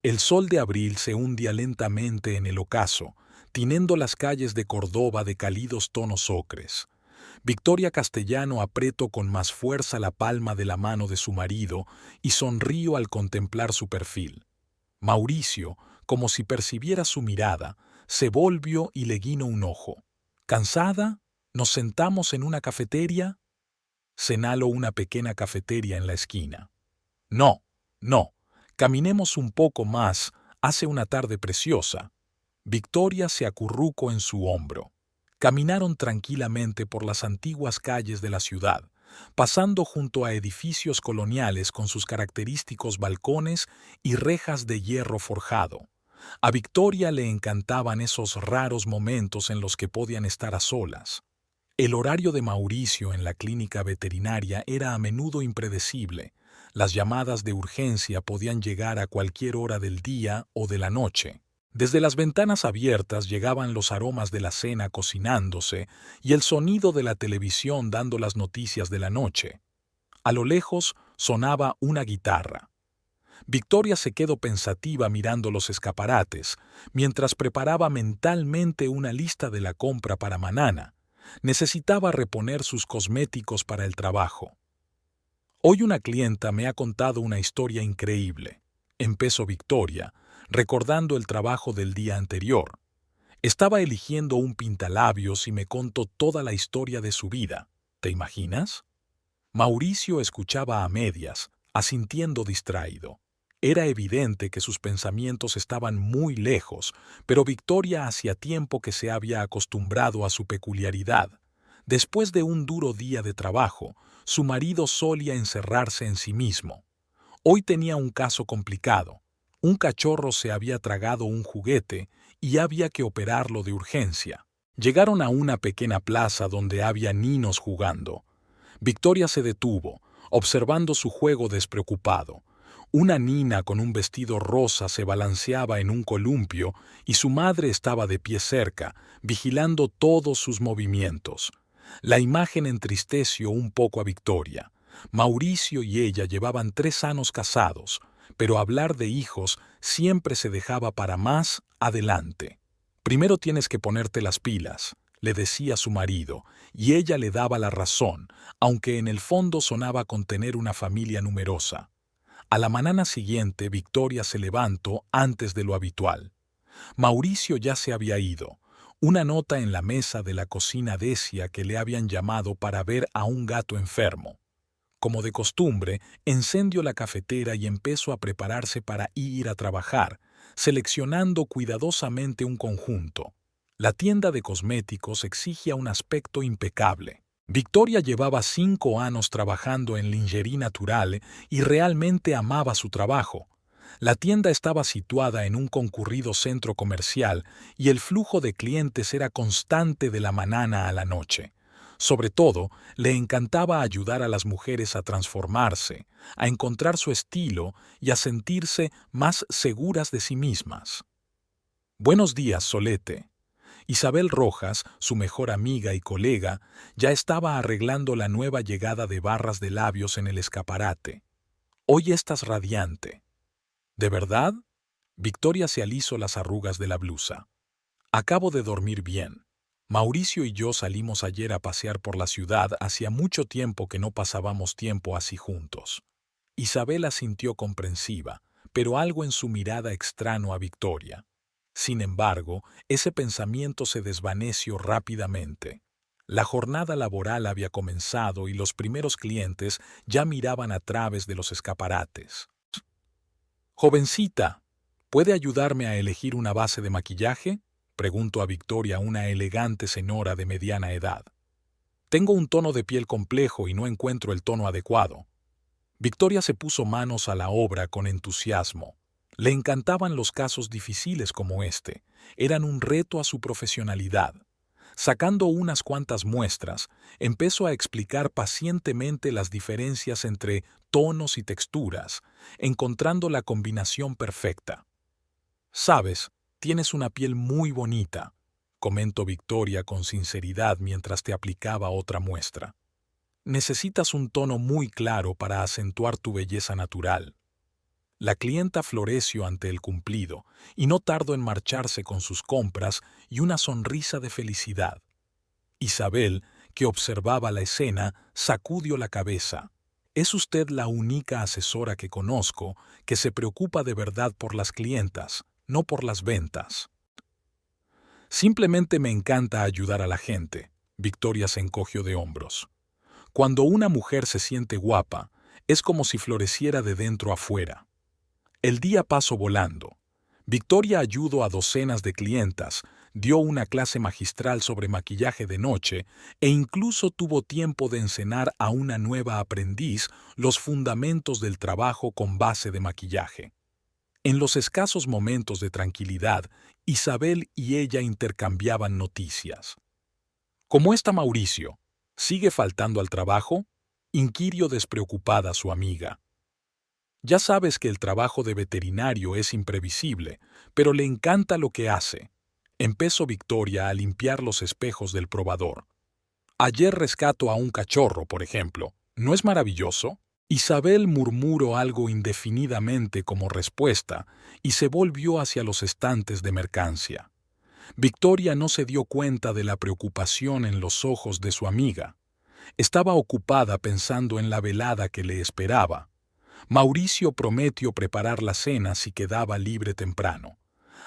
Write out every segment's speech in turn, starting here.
El sol de abril se hundía lentamente en el ocaso, tiñendo las calles de Córdoba de cálidos tonos ocres. Victoria Castellano apretó con más fuerza la palma de la mano de su marido y sonrió al contemplar su perfil. Mauricio, como si percibiera su mirada, se volvió y le guiñó un ojo. ¿Cansada? ¿Nos sentamos en una cafetería? Señaló una pequeña cafetería en la esquina. No, no, caminemos un poco más, hace una tarde preciosa. Victoria se acurrucó en su hombro. Caminaron tranquilamente por las antiguas calles de la ciudad, pasando junto a edificios coloniales con sus característicos balcones y rejas de hierro forjado. A Victoria le encantaban esos raros momentos en los que podían estar a solas. El horario de Mauricio en la clínica veterinaria era a menudo impredecible. Las llamadas de urgencia podían llegar a cualquier hora del día o de la noche. Desde las ventanas abiertas llegaban los aromas de la cena cocinándose y el sonido de la televisión dando las noticias de la noche. A lo lejos sonaba una guitarra. Victoria se quedó pensativa mirando los escaparates, mientras preparaba mentalmente una lista de la compra para mañana. Necesitaba reponer sus cosméticos para el trabajo. Hoy una clienta me ha contado una historia increíble. Empezó Victoria, recordando el trabajo del día anterior. Estaba eligiendo un pintalabios y me contó toda la historia de su vida. ¿Te imaginas? Mauricio escuchaba a medias, asintiendo distraído. Era evidente que sus pensamientos estaban muy lejos, pero Victoria hacía tiempo que se había acostumbrado a su peculiaridad. Después de un duro día de trabajo, su marido solía encerrarse en sí mismo. Hoy tenía un caso complicado. Un cachorro se había tragado un juguete y había que operarlo de urgencia. Llegaron a una pequeña plaza donde había niños jugando. Victoria se detuvo, observando su juego despreocupado. Una nina con un vestido rosa se balanceaba en un columpio y su madre estaba de pie cerca, vigilando todos sus movimientos. La imagen entristeció un poco a Victoria. Mauricio y ella llevaban 3 años casados, pero hablar de hijos siempre se dejaba para más adelante. Primero tienes que ponerte las pilas, le decía su marido, y ella le daba la razón, aunque en el fondo sonaba con tener una familia numerosa. A la mañana siguiente, Victoria se levantó antes de lo habitual. Mauricio ya se había ido. Una nota en la mesa de la cocina decía que le habían llamado para ver a un gato enfermo. Como de costumbre, encendió la cafetera y empezó a prepararse para ir a trabajar, seleccionando cuidadosamente un conjunto. La tienda de cosméticos exigía un aspecto impecable. Victoria llevaba 5 años trabajando en lingerie natural y realmente amaba su trabajo. La tienda estaba situada en un concurrido centro comercial y el flujo de clientes era constante de la mañana a la noche. Sobre todo, le encantaba ayudar a las mujeres a transformarse, a encontrar su estilo y a sentirse más seguras de sí mismas. Buenos días, Solete. Isabel Rojas, su mejor amiga y colega, ya estaba arreglando la nueva llegada de barras de labios en el escaparate. Hoy estás radiante. ¿De verdad? Victoria se alisó las arrugas de la blusa. Acabo de dormir bien. Mauricio y yo salimos ayer a pasear por la ciudad, hacía mucho tiempo que no pasábamos tiempo así juntos. Isabel asintió comprensiva, pero algo en su mirada extrañó a Victoria. Sin embargo, ese pensamiento se desvaneció rápidamente. La jornada laboral había comenzado y los primeros clientes ya miraban a través de los escaparates. «Jovencita, ¿puede ayudarme a elegir una base de maquillaje?», preguntó a Victoria una elegante señora de mediana edad. «Tengo un tono de piel complejo y no encuentro el tono adecuado». Victoria se puso manos a la obra con entusiasmo. Le encantaban los casos difíciles como este. Eran un reto a su profesionalidad. Sacando unas cuantas muestras, empezó a explicar pacientemente las diferencias entre tonos y texturas, encontrando la combinación perfecta. «Sabes, tienes una piel muy bonita», comentó Victoria con sinceridad mientras te aplicaba otra muestra. «Necesitas un tono muy claro para acentuar tu belleza natural». La clienta floreció ante el cumplido y no tardó en marcharse con sus compras y una sonrisa de felicidad. Isabel, que observaba la escena, sacudió la cabeza. Es usted la única asesora que conozco que se preocupa de verdad por las clientas, no por las ventas. Simplemente me encanta ayudar a la gente. Victoria se encogió de hombros. Cuando una mujer se siente guapa, es como si floreciera de dentro a fuera. El día pasó volando. Victoria ayudó a docenas de clientas, dio una clase magistral sobre maquillaje de noche e incluso tuvo tiempo de enseñar a una nueva aprendiz los fundamentos del trabajo con base de maquillaje. En los escasos momentos de tranquilidad, Isabel y ella intercambiaban noticias. ¿Cómo está Mauricio? ¿Sigue faltando al trabajo? Inquirió despreocupada su amiga. Ya sabes que el trabajo de veterinario es imprevisible, pero le encanta lo que hace. Empezó Victoria a limpiar los espejos del probador. Ayer rescató a un cachorro, por ejemplo. ¿No es maravilloso? Isabel murmuró algo indefinidamente como respuesta y se volvió hacia los estantes de mercancía. Victoria no se dio cuenta de la preocupación en los ojos de su amiga. Estaba ocupada pensando en la velada que le esperaba. Mauricio prometió preparar la cena si quedaba libre temprano.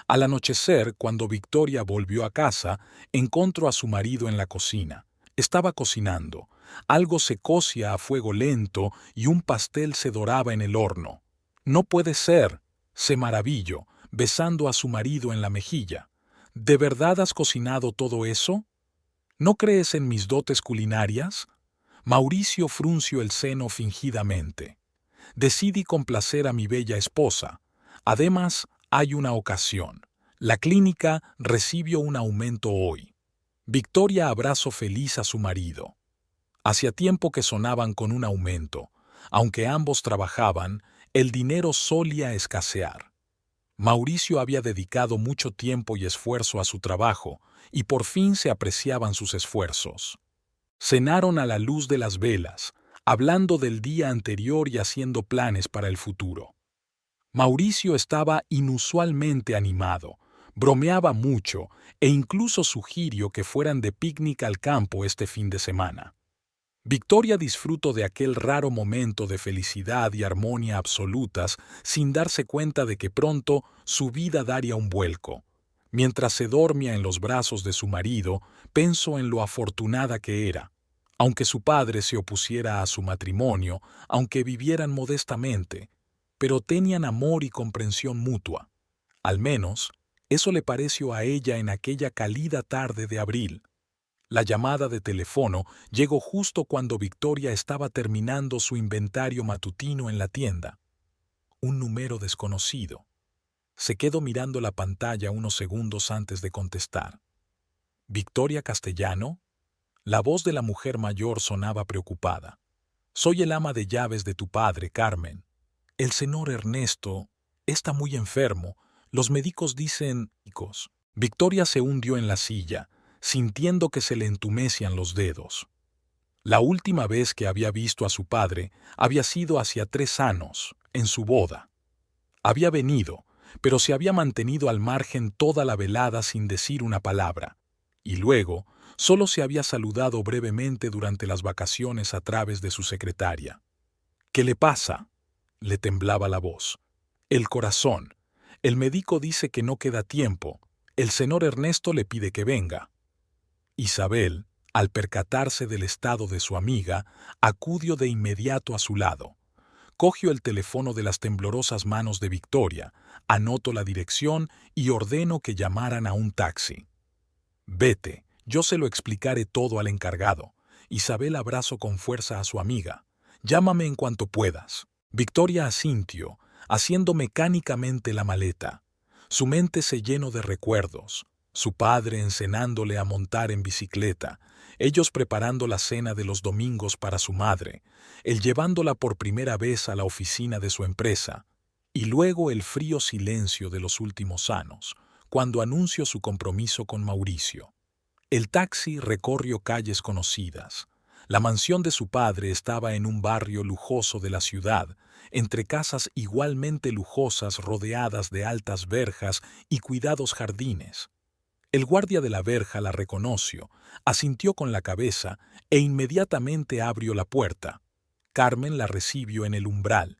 Al anochecer, cuando Victoria volvió a casa, encontró a su marido en la cocina. Estaba cocinando. Algo se cocía a fuego lento y un pastel se doraba en el horno. «No puede ser», se maravilló, besando a su marido en la mejilla. «¿De verdad has cocinado todo eso? ¿No crees en mis dotes culinarias?» Mauricio frunció el seno fingidamente. «Decidí complacer a mi bella esposa. Además, hay una ocasión. La clínica recibió un aumento hoy». Victoria abrazó feliz a su marido. Hacía tiempo que sonaban con un aumento. Aunque ambos trabajaban, el dinero solía escasear. Mauricio había dedicado mucho tiempo y esfuerzo a su trabajo, y por fin se apreciaban sus esfuerzos. Cenaron a la luz de las velas, hablando del día anterior y haciendo planes para el futuro. Mauricio estaba inusualmente animado, bromeaba mucho e incluso sugirió que fueran de picnic al campo este fin de semana. Victoria disfrutó de aquel raro momento de felicidad y armonía absolutas sin darse cuenta de que pronto su vida daría un vuelco. Mientras se dormía en los brazos de su marido, pensó en lo afortunada que era. Aunque su padre se opusiera a su matrimonio, aunque vivieran modestamente, pero tenían amor y comprensión mutua. Al menos, eso le pareció a ella en aquella cálida tarde de abril. La llamada de teléfono llegó justo cuando Victoria estaba terminando su inventario matutino en la tienda. Un número desconocido. Se quedó mirando la pantalla unos segundos antes de contestar. «¿Victoria Castellano?» La voz de la mujer mayor sonaba preocupada. «Soy el ama de llaves de tu padre, Carmen. El señor Ernesto está muy enfermo. Los médicos dicen...» Victoria se hundió en la silla, sintiendo que se le entumecían los dedos. La última vez que había visto a su padre había sido hacía 3 años, en su boda. Había venido, pero se había mantenido al margen toda la velada sin decir una palabra, y luego solo se había saludado brevemente durante las vacaciones a través de su secretaria. «¿Qué le pasa?», le temblaba la voz. «El corazón. El médico dice que no queda tiempo. El señor Ernesto le pide que venga». Isabel, al percatarse del estado de su amiga, acudió de inmediato a su lado. Cogió el teléfono de las temblorosas manos de Victoria, anotó la dirección y ordenó que llamaran a un taxi. «Vete, yo se lo explicaré todo al encargado». Isabel abrazó con fuerza a su amiga. «Llámame en cuanto puedas». Victoria asintió, haciendo mecánicamente la maleta. Su mente se llenó de recuerdos. Su padre enseñándole a montar en bicicleta, ellos preparando la cena de los domingos para su madre, él llevándola por primera vez a la oficina de su empresa, y luego el frío silencio de los últimos años, cuando anunció su compromiso con Mauricio. El taxi recorrió calles conocidas. La mansión de su padre estaba en un barrio lujoso de la ciudad, entre casas igualmente lujosas rodeadas de altas verjas y cuidados jardines. El guardia de la verja la reconoció, asintió con la cabeza e inmediatamente abrió la puerta. Carmen la recibió en el umbral.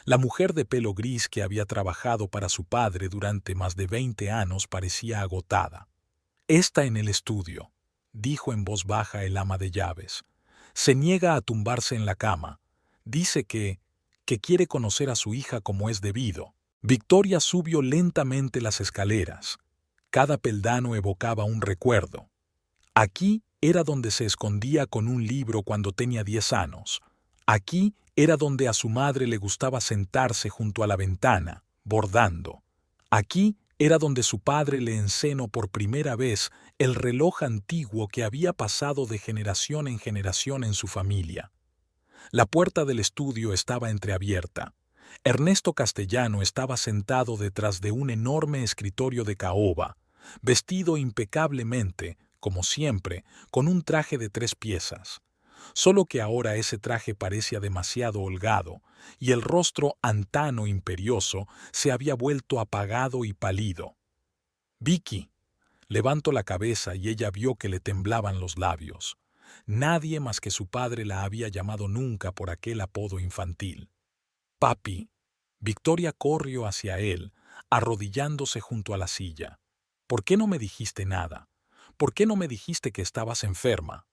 La mujer de pelo gris que había trabajado para su padre durante más de 20 años parecía agotada. «Está en el estudio», dijo en voz baja el ama de llaves. «Se niega a tumbarse en la cama. Dice que quiere conocer a su hija como es debido». Victoria subió lentamente las escaleras. Cada peldaño evocaba un recuerdo. Aquí era donde se escondía con un libro cuando tenía 10 años. Aquí era donde a su madre le gustaba sentarse junto a la ventana, bordando. Aquí era donde su padre le enseñó por primera vez el reloj antiguo que había pasado de generación en generación en su familia. La puerta del estudio estaba entreabierta. Ernesto Castellano estaba sentado detrás de un enorme escritorio de caoba, vestido impecablemente, como siempre, con un traje de 3 piezas. Solo que ahora ese traje parecía demasiado holgado, y el rostro antano imperioso se había vuelto apagado y pálido. «Vicky». Levantó la cabeza y ella vio que le temblaban los labios. Nadie más que su padre la había llamado nunca por aquel apodo infantil. «Papi». Victoria corrió hacia él, arrodillándose junto a la silla. «¿Por qué no me dijiste nada? ¿Por qué no me dijiste que estabas enferma?»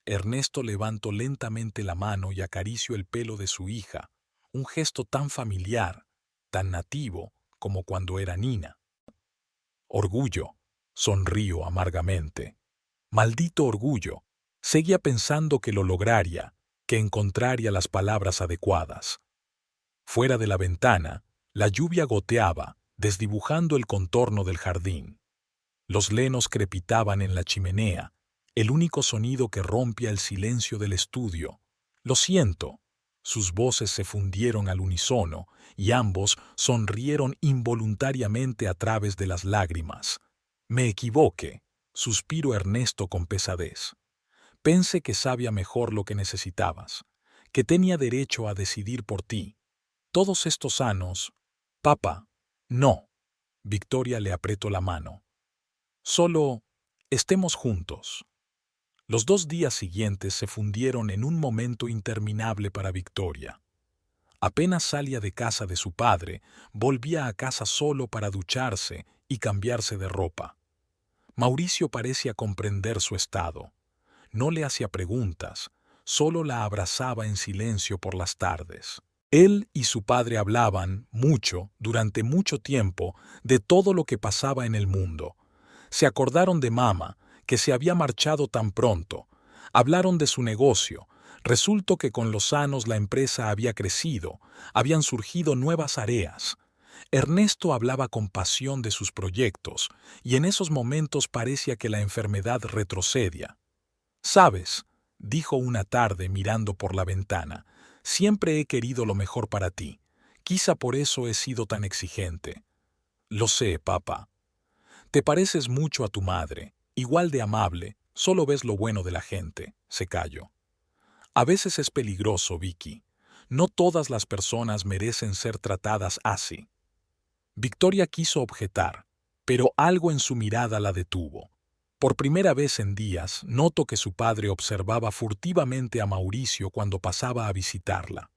Ernesto levantó lentamente la mano y acarició el pelo de su hija, un gesto tan familiar, tan nativo como cuando era niña. «Orgullo», sonrió amargamente. «Maldito orgullo». Seguía pensando que lo lograría, que encontraría las palabras adecuadas. Fuera de la ventana, la lluvia goteaba, desdibujando el contorno del jardín. Los leños crepitaban en la chimenea, el único sonido que rompía el silencio del estudio. «Lo siento». Sus voces se fundieron al unísono y ambos sonrieron involuntariamente a través de las lágrimas. «Me equivoqué», suspiró Ernesto con pesadez. «Pensé que sabía mejor lo que necesitabas, que tenía derecho a decidir por ti. Todos estos años...» «Papá, no». Victoria le apretó la mano. «Solo estemos juntos». Los 2 días siguientes se fundieron en un momento interminable para Victoria. Apenas salía de casa de su padre, volvía a casa solo para ducharse y cambiarse de ropa. Mauricio parecía comprender su estado. No le hacía preguntas, solo la abrazaba en silencio por las tardes. Él y su padre hablaban mucho, durante mucho tiempo, de todo lo que pasaba en el mundo. Se acordaron de mamá, que se había marchado tan pronto. Hablaron de su negocio. Resultó que con los años la empresa había crecido, habían surgido nuevas áreas. Ernesto hablaba con pasión de sus proyectos, y en esos momentos parecía que la enfermedad retrocedía. «¿Sabes?», dijo una tarde mirando por la ventana, «siempre he querido lo mejor para ti. Quizá por eso he sido tan exigente». «Lo sé, papá. Te pareces mucho a tu madre, igual de amable, solo ves lo bueno de la gente», se calló. «A veces es peligroso, Vicky. No todas las personas merecen ser tratadas así». Victoria quiso objetar, pero algo en su mirada la detuvo. Por primera vez en días, notó que su padre observaba furtivamente a Mauricio cuando pasaba a visitarla.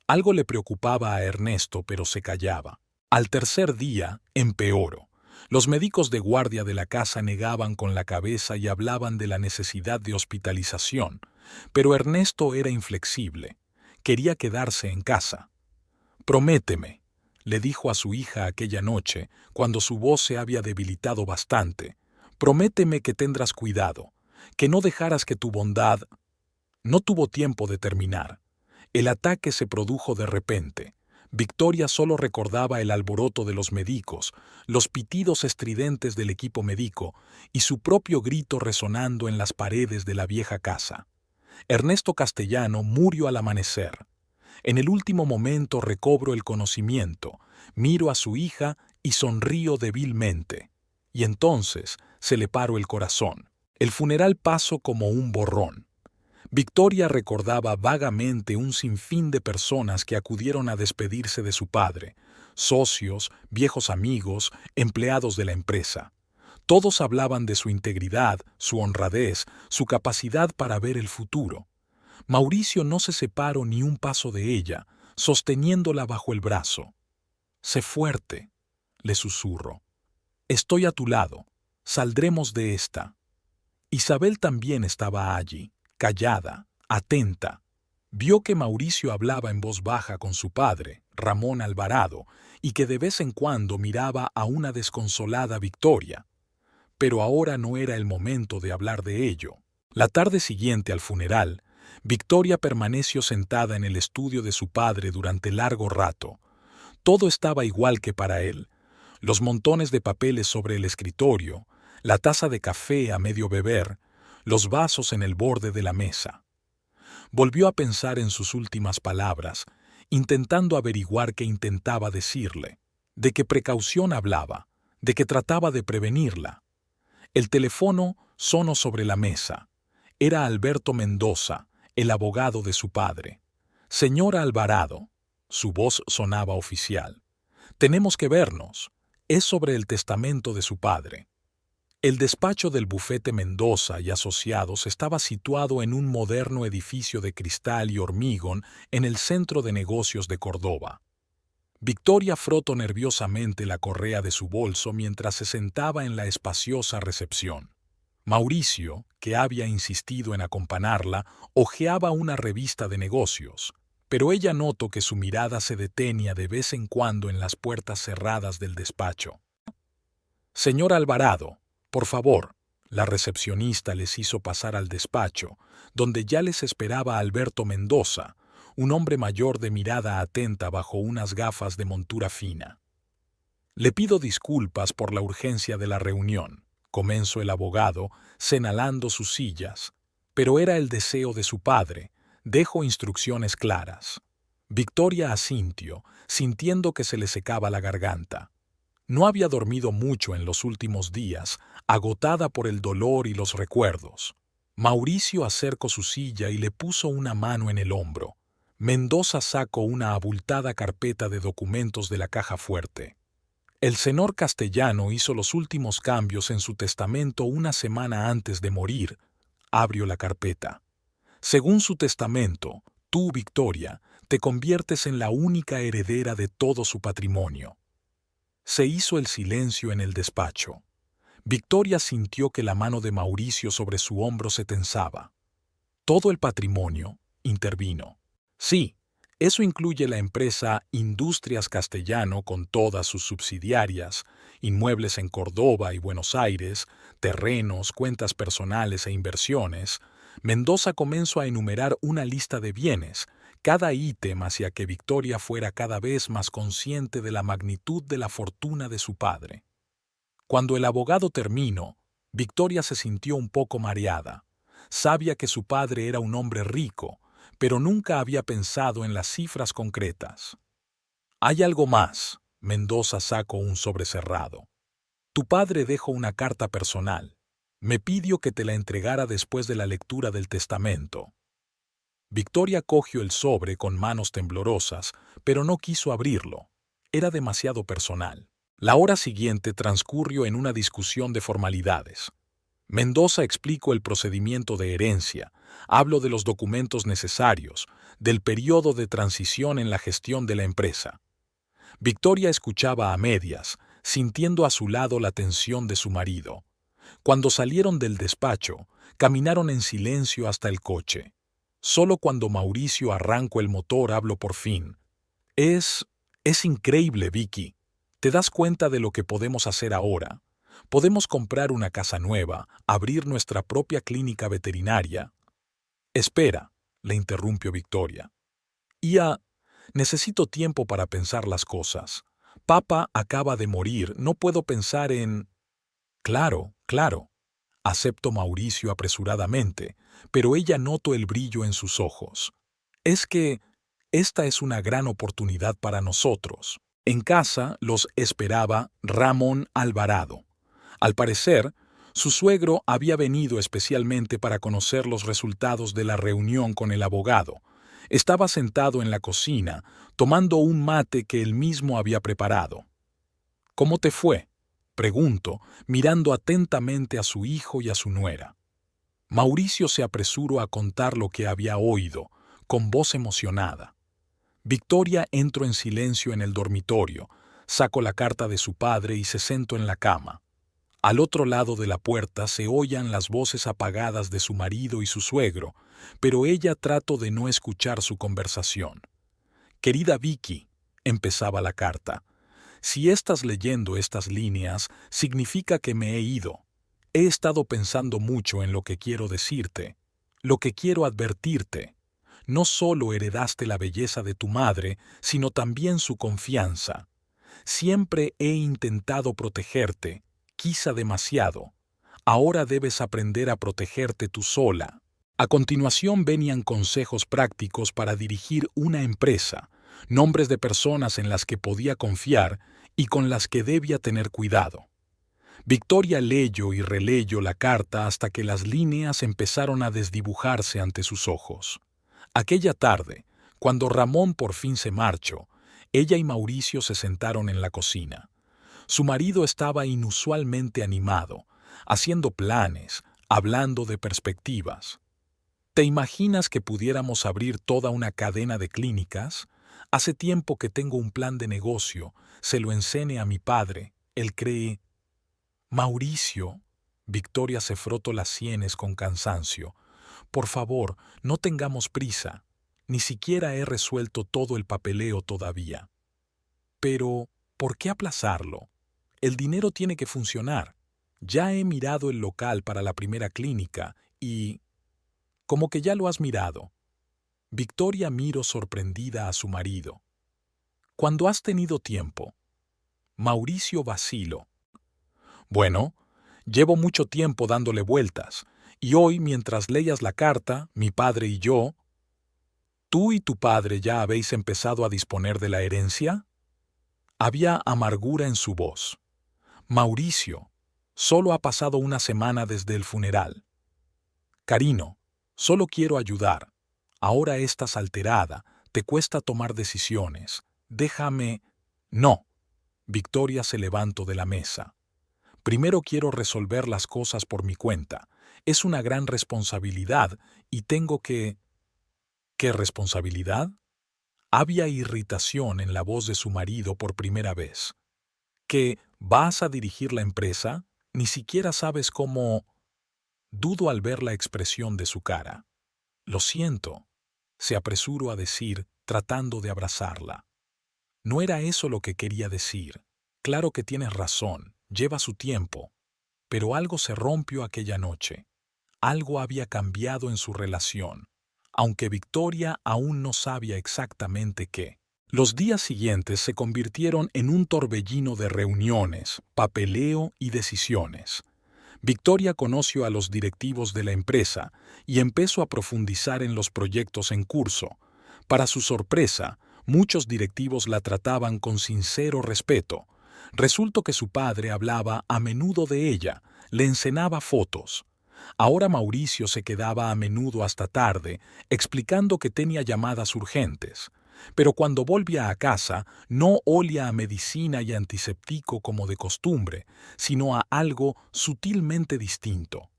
Algo le preocupaba a Ernesto, pero se callaba. Al tercer día, empeoró. Los médicos de guardia de la casa negaban con la cabeza y hablaban de la necesidad de hospitalización, pero Ernesto era inflexible. Quería quedarse en casa. «Prométeme», le dijo a su hija aquella noche, cuando su voz se había debilitado bastante. «Prométeme que tendrás cuidado, que no dejarás que tu bondad...». No tuvo tiempo de terminar. El ataque se produjo de repente. Victoria solo recordaba el alboroto de los médicos, los pitidos estridentes del equipo médico y su propio grito resonando en las paredes de la vieja casa. Ernesto Castellano murió al amanecer. En el último momento recobro el conocimiento, miro a su hija y sonrío débilmente. Y entonces se le paró el corazón. El funeral pasó como un borrón. Victoria recordaba vagamente un sinfín de personas que acudieron a despedirse de su padre, socios, viejos amigos, empleados de la empresa. Todos hablaban de su integridad, su honradez, su capacidad para ver el futuro. Mauricio no se separó ni un paso de ella, sosteniéndola bajo el brazo. «Sé fuerte», le susurró. «Estoy a tu lado. Saldremos de esta». Isabel también estaba allí, callada, atenta. Vio que Mauricio hablaba en voz baja con su padre, Ramón Alvarado, y que de vez en cuando miraba a una desconsolada Victoria. Pero ahora no era el momento de hablar de ello. La tarde siguiente al funeral, Victoria permaneció sentada en el estudio de su padre durante largo rato. Todo estaba igual que para él. Los montones de papeles sobre el escritorio, la taza de café a medio beber, los vasos en el borde de la mesa. Volvió a pensar en sus últimas palabras, intentando averiguar qué intentaba decirle, de qué precaución hablaba, de qué trataba de prevenirla. El teléfono sonó sobre la mesa. Era Alberto Mendoza, el abogado de su padre. «Señora Alvarado», su voz sonaba oficial. «Tenemos que vernos. Es sobre el testamento de su padre». El despacho del bufete Mendoza y Asociados estaba situado en un moderno edificio de cristal y hormigón en el centro de negocios de Córdoba. Victoria frotó nerviosamente la correa de su bolso mientras se sentaba en la espaciosa recepción. Mauricio, que había insistido en acompañarla, hojeaba una revista de negocios, pero ella notó que su mirada se detenía de vez en cuando en las puertas cerradas del despacho. «Señor Alvarado, por favor», la recepcionista les hizo pasar al despacho, donde ya les esperaba Alberto Mendoza, un hombre mayor de mirada atenta bajo unas gafas de montura fina. «Le pido disculpas por la urgencia de la reunión», comenzó el abogado, señalando sus sillas, «pero era el deseo de su padre. Dejo instrucciones claras». Victoria asintió, sintiendo que se le secaba la garganta. No había dormido mucho en los últimos días, agotada por el dolor y los recuerdos. Mauricio acercó su silla y le puso una mano en el hombro. Mendoza sacó una abultada carpeta de documentos de la caja fuerte. «El señor Castellano hizo los últimos cambios en su testamento una semana antes de morir», abrió la carpeta. «Según su testamento, tú, Victoria, te conviertes en la única heredera de todo su patrimonio». Se hizo el silencio en el despacho. Victoria sintió que la mano de Mauricio sobre su hombro se tensaba. «¿Todo el patrimonio?», intervino. «Sí, eso incluye la empresa Industrias Castellano con todas sus subsidiarias, inmuebles en Córdoba y Buenos Aires, terrenos, cuentas personales e inversiones». Mendoza comenzó a enumerar una lista de bienes, cada ítem hacia que Victoria fuera cada vez más consciente de la magnitud de la fortuna de su padre. Cuando el abogado terminó, Victoria se sintió un poco mareada. Sabía que su padre era un hombre rico, pero nunca había pensado en las cifras concretas. «Hay algo más», Mendoza sacó un sobre cerrado. «Tu padre dejó una carta personal. Me pidió que te la entregara después de la lectura del testamento». Victoria cogió el sobre con manos temblorosas, pero no quiso abrirlo. Era demasiado personal. La hora siguiente transcurrió en una discusión de formalidades. Mendoza explicó el procedimiento de herencia, habló de los documentos necesarios, del periodo de transición en la gestión de la empresa. Victoria escuchaba a medias, sintiendo a su lado la tensión de su marido. Cuando salieron del despacho, caminaron en silencio hasta el coche. Solo cuando Mauricio arrancó el motor habló por fin. Es increíble, Vicky. ¿Te das cuenta de lo que podemos hacer ahora? Podemos comprar una casa nueva, abrir nuestra propia clínica veterinaria». «Espera», le interrumpió Victoria. Necesito tiempo para pensar las cosas. Papá acaba de morir, no puedo pensar en...». «Claro, claro», aceptó Mauricio apresuradamente, pero ella notó el brillo en sus ojos. «Es que esta es una gran oportunidad para nosotros». En casa los esperaba Ramón Alvarado. Al parecer, Su suegro había venido especialmente para conocer los resultados de la reunión con el abogado. Estaba sentado en la cocina, tomando un mate que él mismo había preparado. «¿Cómo te fue?», pregunto, mirando atentamente a su hijo y a su nuera. Mauricio se apresuró a contar lo que había oído, con voz emocionada. Victoria entró en silencio en el dormitorio, sacó la carta de su padre y se sentó en la cama. Al otro lado de la puerta se oían las voces apagadas de su marido y su suegro, pero ella trató de no escuchar su conversación. «Querida Vicky», empezaba la carta, «si estás leyendo estas líneas, significa que me he ido. He estado pensando mucho en lo que quiero decirte, lo que quiero advertirte. No solo heredaste la belleza de tu madre, sino también su confianza. Siempre he intentado protegerte, quizá demasiado. Ahora debes aprender a protegerte tú sola». A continuación venían consejos prácticos para dirigir una empresa, nombres de personas en las que podía confiar y con las que debía tener cuidado. Victoria leyó y releyó la carta hasta que las líneas empezaron a desdibujarse ante sus ojos. Aquella tarde, cuando Ramón por fin se marchó, ella y Mauricio se sentaron en la cocina. Su marido estaba inusualmente animado, haciendo planes, hablando de perspectivas. ¿Te imaginas que pudiéramos abrir toda una cadena de clínicas? Hace tiempo que tengo un plan de negocio, se lo enseñé a mi padre, él cree... Mauricio, Victoria se frotó las sienes con cansancio. Por favor, no tengamos prisa. Ni siquiera he resuelto todo el papeleo todavía. Pero, ¿por qué aplazarlo? El dinero tiene que funcionar. Ya he mirado el local para la primera clínica y... Como que ya lo has mirado. Victoria miró sorprendida a su marido. ¿Cuándo has tenido tiempo? Mauricio vaciló. Bueno, llevo mucho tiempo dándole vueltas, y hoy, mientras leías la carta, mi padre y yo... ¿Tú y tu padre ya habéis empezado a disponer de la herencia? Había amargura en su voz. Mauricio, solo ha pasado una semana desde el funeral. Carino, solo quiero ayudar. Ahora estás alterada, te cuesta tomar decisiones. Déjame... No. Victoria se levantó de la mesa. Primero quiero resolver las cosas por mi cuenta. Es una gran responsabilidad y tengo que... ¿Qué responsabilidad? Había irritación en la voz de su marido por primera vez. ¿Que vas a dirigir la empresa? Ni siquiera sabes cómo... Dudo al ver la expresión de su cara. Lo siento, se apresuró a decir, tratando de abrazarla. No era eso lo que quería decir. Claro que tienes razón, lleva su tiempo. Pero algo se rompió aquella noche. Algo había cambiado en su relación, aunque Victoria aún no sabía exactamente qué. Los días siguientes se convirtieron en un torbellino de reuniones, papeleo y decisiones. Victoria conoció a los directivos de la empresa y empezó a profundizar en los proyectos en curso. Para su sorpresa, muchos directivos la trataban con sincero respeto. Resultó que su padre hablaba a menudo de ella, le enseñaba fotos. Ahora Mauricio se quedaba a menudo hasta tarde, explicando que tenía llamadas urgentes. Pero cuando volvía a casa, no olía a medicina y antiséptico como de costumbre, sino a algo sutilmente distinto.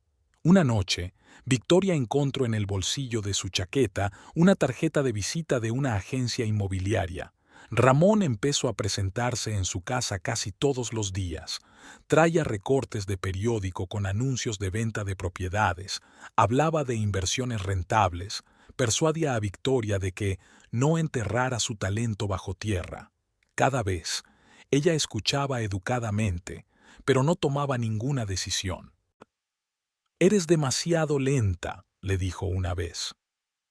Una noche, Victoria encontró en el bolsillo de su chaqueta una tarjeta de visita de una agencia inmobiliaria. Ramón empezó a presentarse en su casa casi todos los días. Traía recortes de periódico con anuncios de venta de propiedades, hablaba de inversiones rentables, persuadía a Victoria de que no enterrara su talento bajo tierra. Cada vez, ella escuchaba educadamente, pero no tomaba ninguna decisión. «Eres demasiado lenta», le dijo una vez.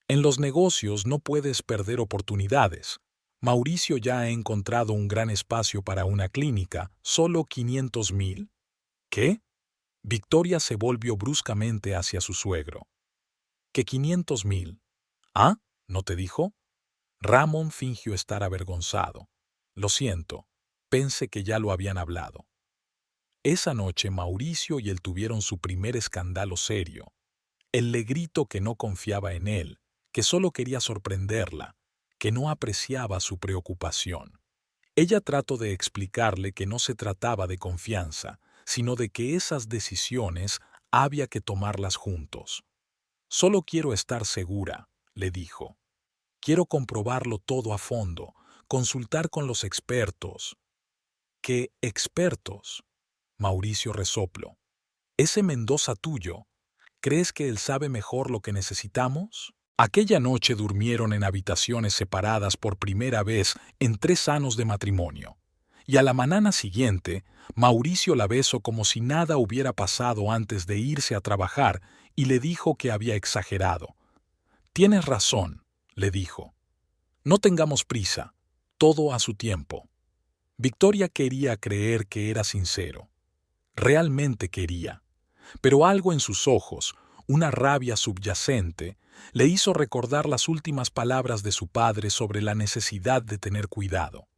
«En los negocios no puedes perder oportunidades. Mauricio ya ha encontrado un gran espacio para una clínica, solo 500.000». ¿Qué? Victoria se volvió bruscamente hacia su suegro. ¿Qué 500.000? ¿Ah? ¿No te dijo? Ramón fingió estar avergonzado. Lo siento, pensé que ya lo habían hablado. Esa noche Mauricio y él tuvieron su primer escándalo serio. Él le gritó que no confiaba en él, que solo quería sorprenderla, que no apreciaba su preocupación. Ella trató de explicarle que no se trataba de confianza, sino de que esas decisiones había que tomarlas juntos. Solo quiero estar segura, le dijo. Quiero comprobarlo todo a fondo, consultar con los expertos. ¿Qué expertos? Mauricio resopló. Ese Mendoza tuyo, ¿crees que él sabe mejor lo que necesitamos? Aquella noche durmieron en habitaciones separadas por primera vez en 3 años de matrimonio. Y a la mañana siguiente, Mauricio la besó como si nada hubiera pasado antes de irse a trabajar y le dijo que había exagerado. Tienes razón, le dijo. No tengamos prisa, todo a su tiempo. Victoria quería creer que era sincero. Realmente quería. Pero algo en sus ojos, una rabia subyacente, le hizo recordar las últimas palabras de su padre sobre la necesidad de tener cuidado.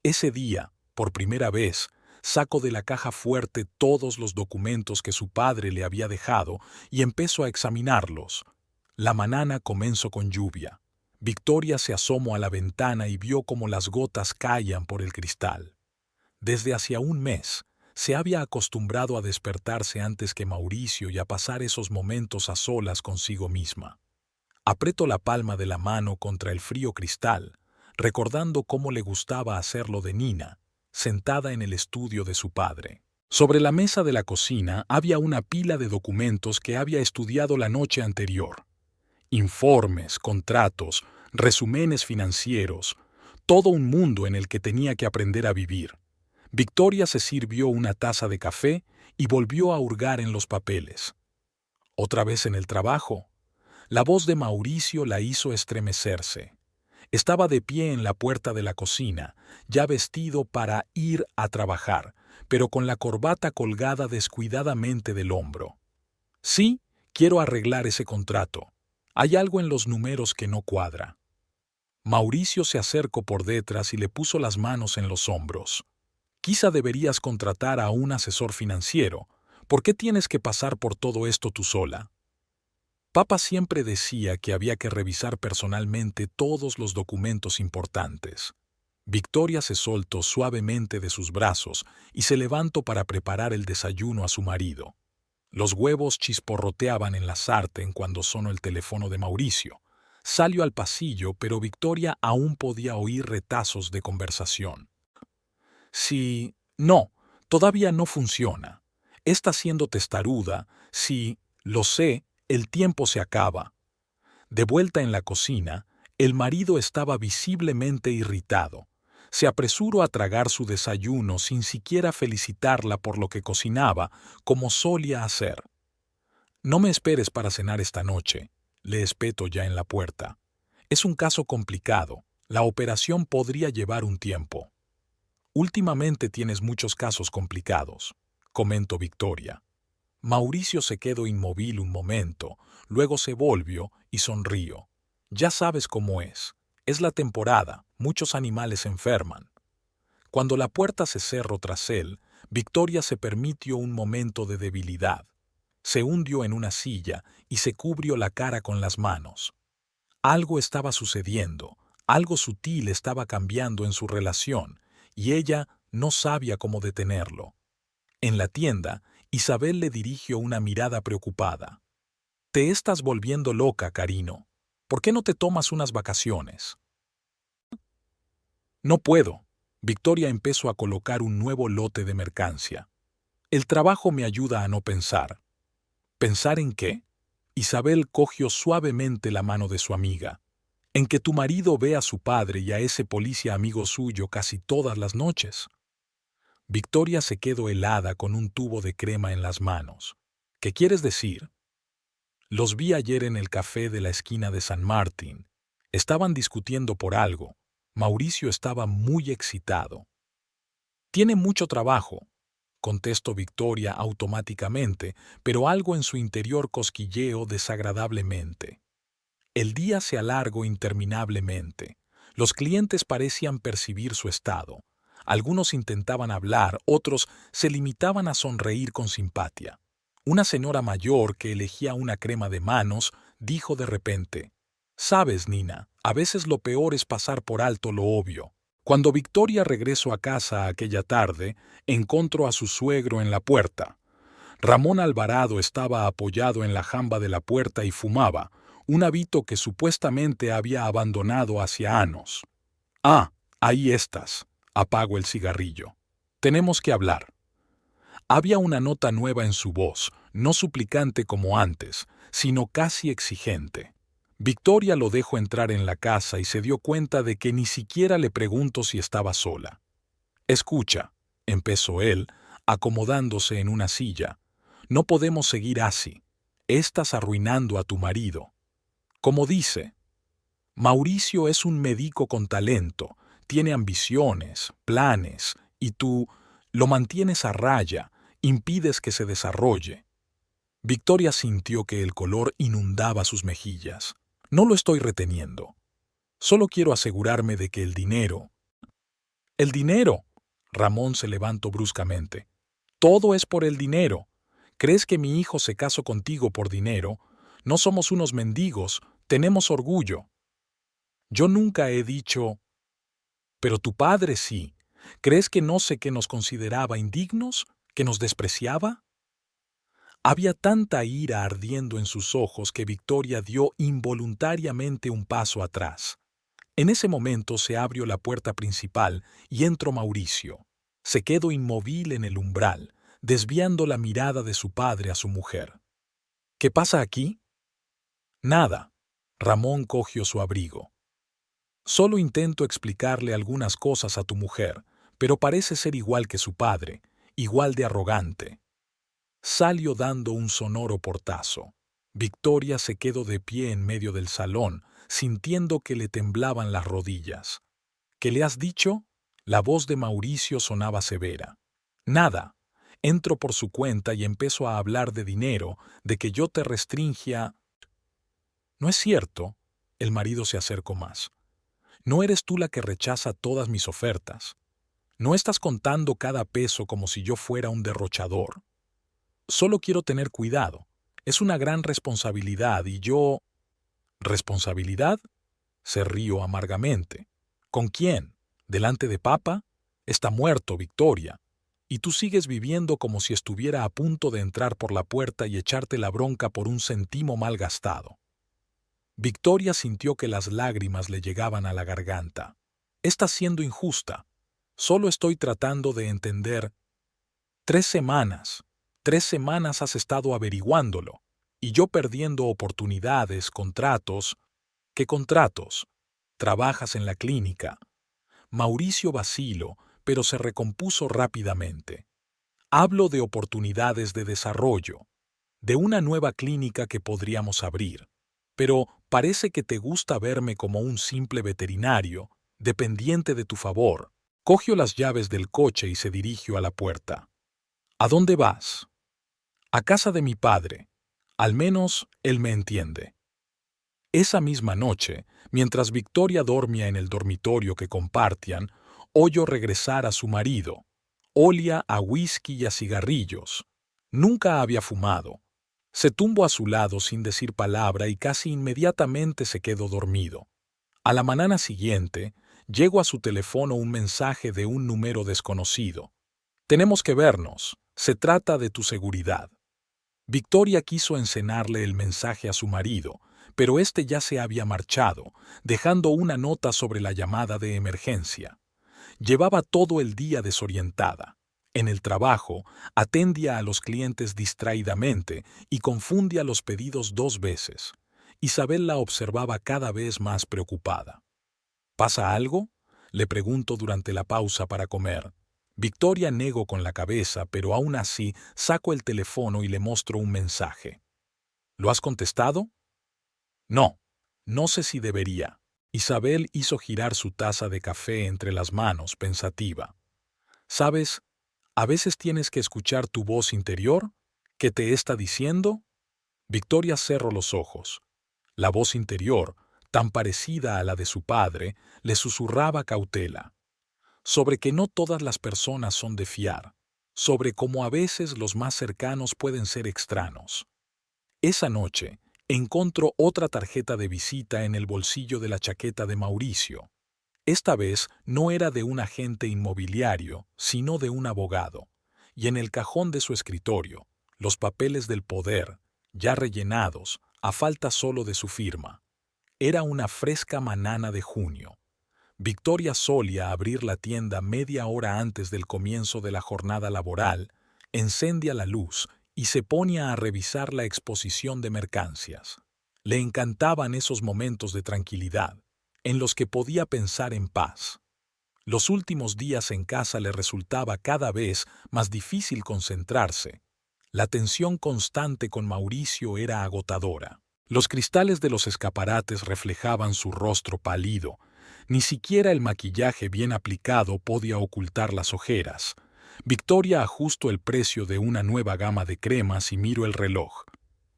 Ese día, por primera vez, sacó de la caja fuerte todos los documentos que su padre le había dejado y empezó a examinarlos. La mañana comenzó con lluvia. Victoria se asomó a la ventana y vio cómo las gotas caían por el cristal. Desde hacía un mes, se había acostumbrado a despertarse antes que Mauricio y a pasar esos momentos a solas consigo misma. Apretó la palma de la mano contra el frío cristal, recordando cómo le gustaba hacerlo de Nina, sentada en el estudio de su padre. Sobre la mesa de la cocina había una pila de documentos que había estudiado la noche anterior. Informes, contratos, resúmenes financieros, todo un mundo en el que tenía que aprender a vivir. Victoria se sirvió una taza de café y volvió a hurgar en los papeles. ¿Otra vez en el trabajo? La voz de Mauricio la hizo estremecerse. Estaba de pie en la puerta de la cocina, ya vestido para ir a trabajar, pero con la corbata colgada descuidadamente del hombro. Sí, quiero arreglar ese contrato. Hay algo en los números que no cuadra. Mauricio se acercó por detrás y le puso las manos en los hombros. Quizá deberías contratar a un asesor financiero. ¿Por qué tienes que pasar por todo esto tú sola? Papá siempre decía que había que revisar personalmente todos los documentos importantes. Victoria se soltó suavemente de sus brazos y se levantó para preparar el desayuno a su marido. Los huevos chisporroteaban en la sartén cuando sonó el teléfono de Mauricio. Salió al pasillo, pero Victoria aún podía oír retazos de conversación. Sí, no, todavía no funciona. Está siendo testaruda. Sí, lo sé, el tiempo se acaba. De vuelta en la cocina, el marido estaba visiblemente irritado. Se apresuró a tragar su desayuno sin siquiera felicitarla por lo que cocinaba, como solía hacer. No me esperes para cenar esta noche, le espetó ya en la puerta. Es un caso complicado. La operación podría llevar un tiempo. Últimamente tienes muchos casos complicados, comentó Victoria. Mauricio se quedó inmóvil un momento, luego se volvió y sonrió. Ya sabes cómo es. Es la temporada, muchos animales enferman. Cuando la puerta se cerró tras él, Victoria se permitió un momento de debilidad. Se hundió en una silla y se cubrió la cara con las manos. Algo estaba sucediendo, algo sutil estaba cambiando en su relación, y ella no sabía cómo detenerlo. En la tienda, Isabel le dirigió una mirada preocupada. «Te estás volviendo loca, Carino. ¿Por qué no te tomas unas vacaciones?» «No puedo». Victoria empezó a colocar un nuevo lote de mercancía. «El trabajo me ayuda a no pensar». «¿Pensar en qué?» Isabel cogió suavemente la mano de su amiga. «En que tu marido ve a su padre y a ese policía amigo suyo casi todas las noches». Victoria se quedó helada con un tubo de crema en las manos. «¿Qué quieres decir?» «Los vi ayer en el café de la esquina de San Martín. Estaban discutiendo por algo. Mauricio estaba muy excitado». «Tiene mucho trabajo», contestó Victoria automáticamente, pero algo en su interior cosquilleó desagradablemente. El día se alargó interminablemente. Los clientes parecían percibir su estado. Algunos intentaban hablar, otros se limitaban a sonreír con simpatía. Una señora mayor que elegía una crema de manos dijo de repente: «Sabes, Nina, a veces lo peor es pasar por alto lo obvio». Cuando Victoria regresó a casa aquella tarde, encontró a su suegro en la puerta. Ramón Alvarado estaba apoyado en la jamba de la puerta y fumaba, un hábito que supuestamente había abandonado hacía años. «Ah, ahí estás», apagó el cigarrillo. «Tenemos que hablar». Había una nota nueva en su voz, no suplicante como antes, sino casi exigente. Victoria lo dejó entrar en la casa y se dio cuenta de que ni siquiera le preguntó si estaba sola. «Escucha», empezó él, acomodándose en una silla, «no podemos seguir así. Estás arruinando a tu marido». Como dice, Mauricio es un médico con talento, tiene ambiciones, planes, y tú lo mantienes a raya, impides que se desarrolle. Victoria sintió que el color inundaba sus mejillas. «No lo estoy reteniendo. Solo quiero asegurarme de que el dinero». «¿El dinero?», Ramón se levantó bruscamente. «Todo es por el dinero. ¿Crees que mi hijo se casó contigo por dinero? No somos unos mendigos, tenemos orgullo». «Yo nunca he dicho». «Pero tu padre sí. ¿Crees que no sé que nos consideraba indignos? ¿Que nos despreciaba?». Había tanta ira ardiendo en sus ojos que Victoria dio involuntariamente un paso atrás. En ese momento se abrió la puerta principal y entró Mauricio. Se quedó inmóvil en el umbral, desviando la mirada de su padre a su mujer. «¿Qué pasa aquí?». «Nada». Ramón cogió su abrigo. «Solo intento explicarle algunas cosas a tu mujer, pero parece ser igual que su padre, igual de arrogante». Salió dando un sonoro portazo. Victoria se quedó de pie en medio del salón, sintiendo que le temblaban las rodillas. «¿Qué le has dicho?». La voz de Mauricio sonaba severa. «Nada. Entró por su cuenta y empezó a hablar de dinero, de que yo te restringia». «No es cierto». El marido se acercó más. «No eres tú la que rechaza todas mis ofertas. No estás contando cada peso como si yo fuera un derrochador. Solo quiero tener cuidado. Es una gran responsabilidad y yo». «¿Responsabilidad?». Se rió amargamente. «¿Con quién? ¿Delante de papa? Está muerto, Victoria. Y tú sigues viviendo como si estuviera a punto de entrar por la puerta y echarte la bronca por un céntimo mal gastado». Victoria sintió que las lágrimas le llegaban a la garganta. «Estás siendo injusta. Solo estoy tratando de entender». 3 semanas. 3 semanas has estado averiguándolo. Y yo perdiendo oportunidades, contratos. ¿Qué contratos? Trabajas en la clínica». Mauricio vaciló, pero se recompuso rápidamente. «Hablo de oportunidades de desarrollo, de una nueva clínica que podríamos abrir. Pero parece que te gusta verme como un simple veterinario, dependiente de tu favor». Cogió las llaves del coche y se dirigió a la puerta. «¿A dónde vas?». «A casa de mi padre. Al menos él me entiende». Esa misma noche, mientras Victoria dormía en el dormitorio que compartían, oyó regresar a su marido. Olía a whisky y a cigarrillos. Nunca había fumado. Se tumbó a su lado sin decir palabra y casi inmediatamente se quedó dormido. A la mañana siguiente, llegó a su teléfono un mensaje de un número desconocido. «Tenemos que vernos. Se trata de tu seguridad». Victoria quiso encenarle el mensaje a su marido, pero éste ya se había marchado, dejando una nota sobre la llamada de emergencia. Llevaba todo el día desorientada. En el trabajo, atendía a los clientes distraídamente y confundía los pedidos 2 veces. Isabel la observaba cada vez más preocupada. «¿Pasa algo?», le preguntó durante la pausa para comer. Victoria negó con la cabeza, pero aún así sacó el teléfono y le mostró un mensaje. «¿Lo has contestado?». «No, no sé si debería». Isabel hizo girar su taza de café entre las manos, pensativa. «¿Sabes? A veces tienes que escuchar tu voz interior. ¿Qué te está diciendo?». Victoria cerró los ojos. La voz interior, tan parecida a la de su padre, le susurraba cautela. sobre que no todas las personas son de fiar, sobre cómo a veces los más cercanos pueden ser extraños. Esa noche, encontró otra tarjeta de visita en el bolsillo de la chaqueta de Mauricio. Esta vez no era de un agente inmobiliario, sino de un abogado, y en el cajón de su escritorio, los papeles del poder, ya rellenados, a falta solo de su firma. Era una fresca mañana de junio. Victoria solía abrir la tienda media hora antes del comienzo de la jornada laboral, encendía la luz y se ponía a revisar la exposición de mercancías. Le encantaban esos momentos de tranquilidad, en los que podía pensar en paz. Los últimos días en casa le resultaba cada vez más difícil concentrarse. La tensión constante con Mauricio era agotadora. Los cristales de los escaparates reflejaban su rostro pálido. Ni siquiera el maquillaje bien aplicado podía ocultar las ojeras. Victoria ajustó el precio de una nueva gama de cremas y miró el reloj.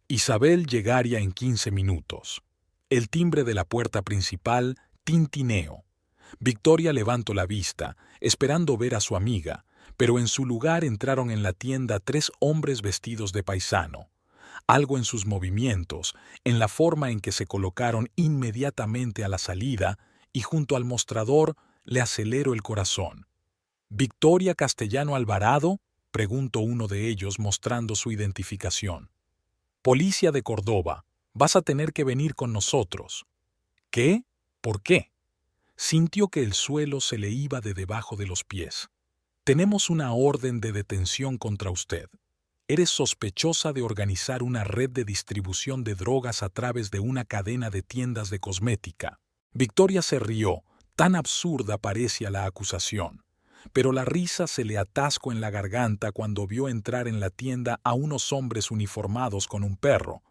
Isabel llegaría en 15 minutos. El timbre de la puerta principal tintineó. Victoria levantó la vista, esperando ver a su amiga, pero en su lugar entraron en la tienda 3 hombres vestidos de paisano. Algo en sus movimientos, en la forma en que se colocaron inmediatamente a la salida y junto al mostrador, le aceleró el corazón. «¿Victoria Castellano Alvarado?», preguntó uno de ellos mostrando su identificación. «Policía de Córdoba, vas a tener que venir con nosotros». «¿Qué? ¿Por qué?». Sintió que el suelo se le iba de debajo de los pies. «Tenemos una orden de detención contra usted. Eres sospechosa de organizar una red de distribución de drogas a través de una cadena de tiendas de cosmética». Victoria se rió, tan absurda parecía la acusación. Pero la risa se le atascó en la garganta cuando vio entrar en la tienda a unos hombres uniformados con un perro.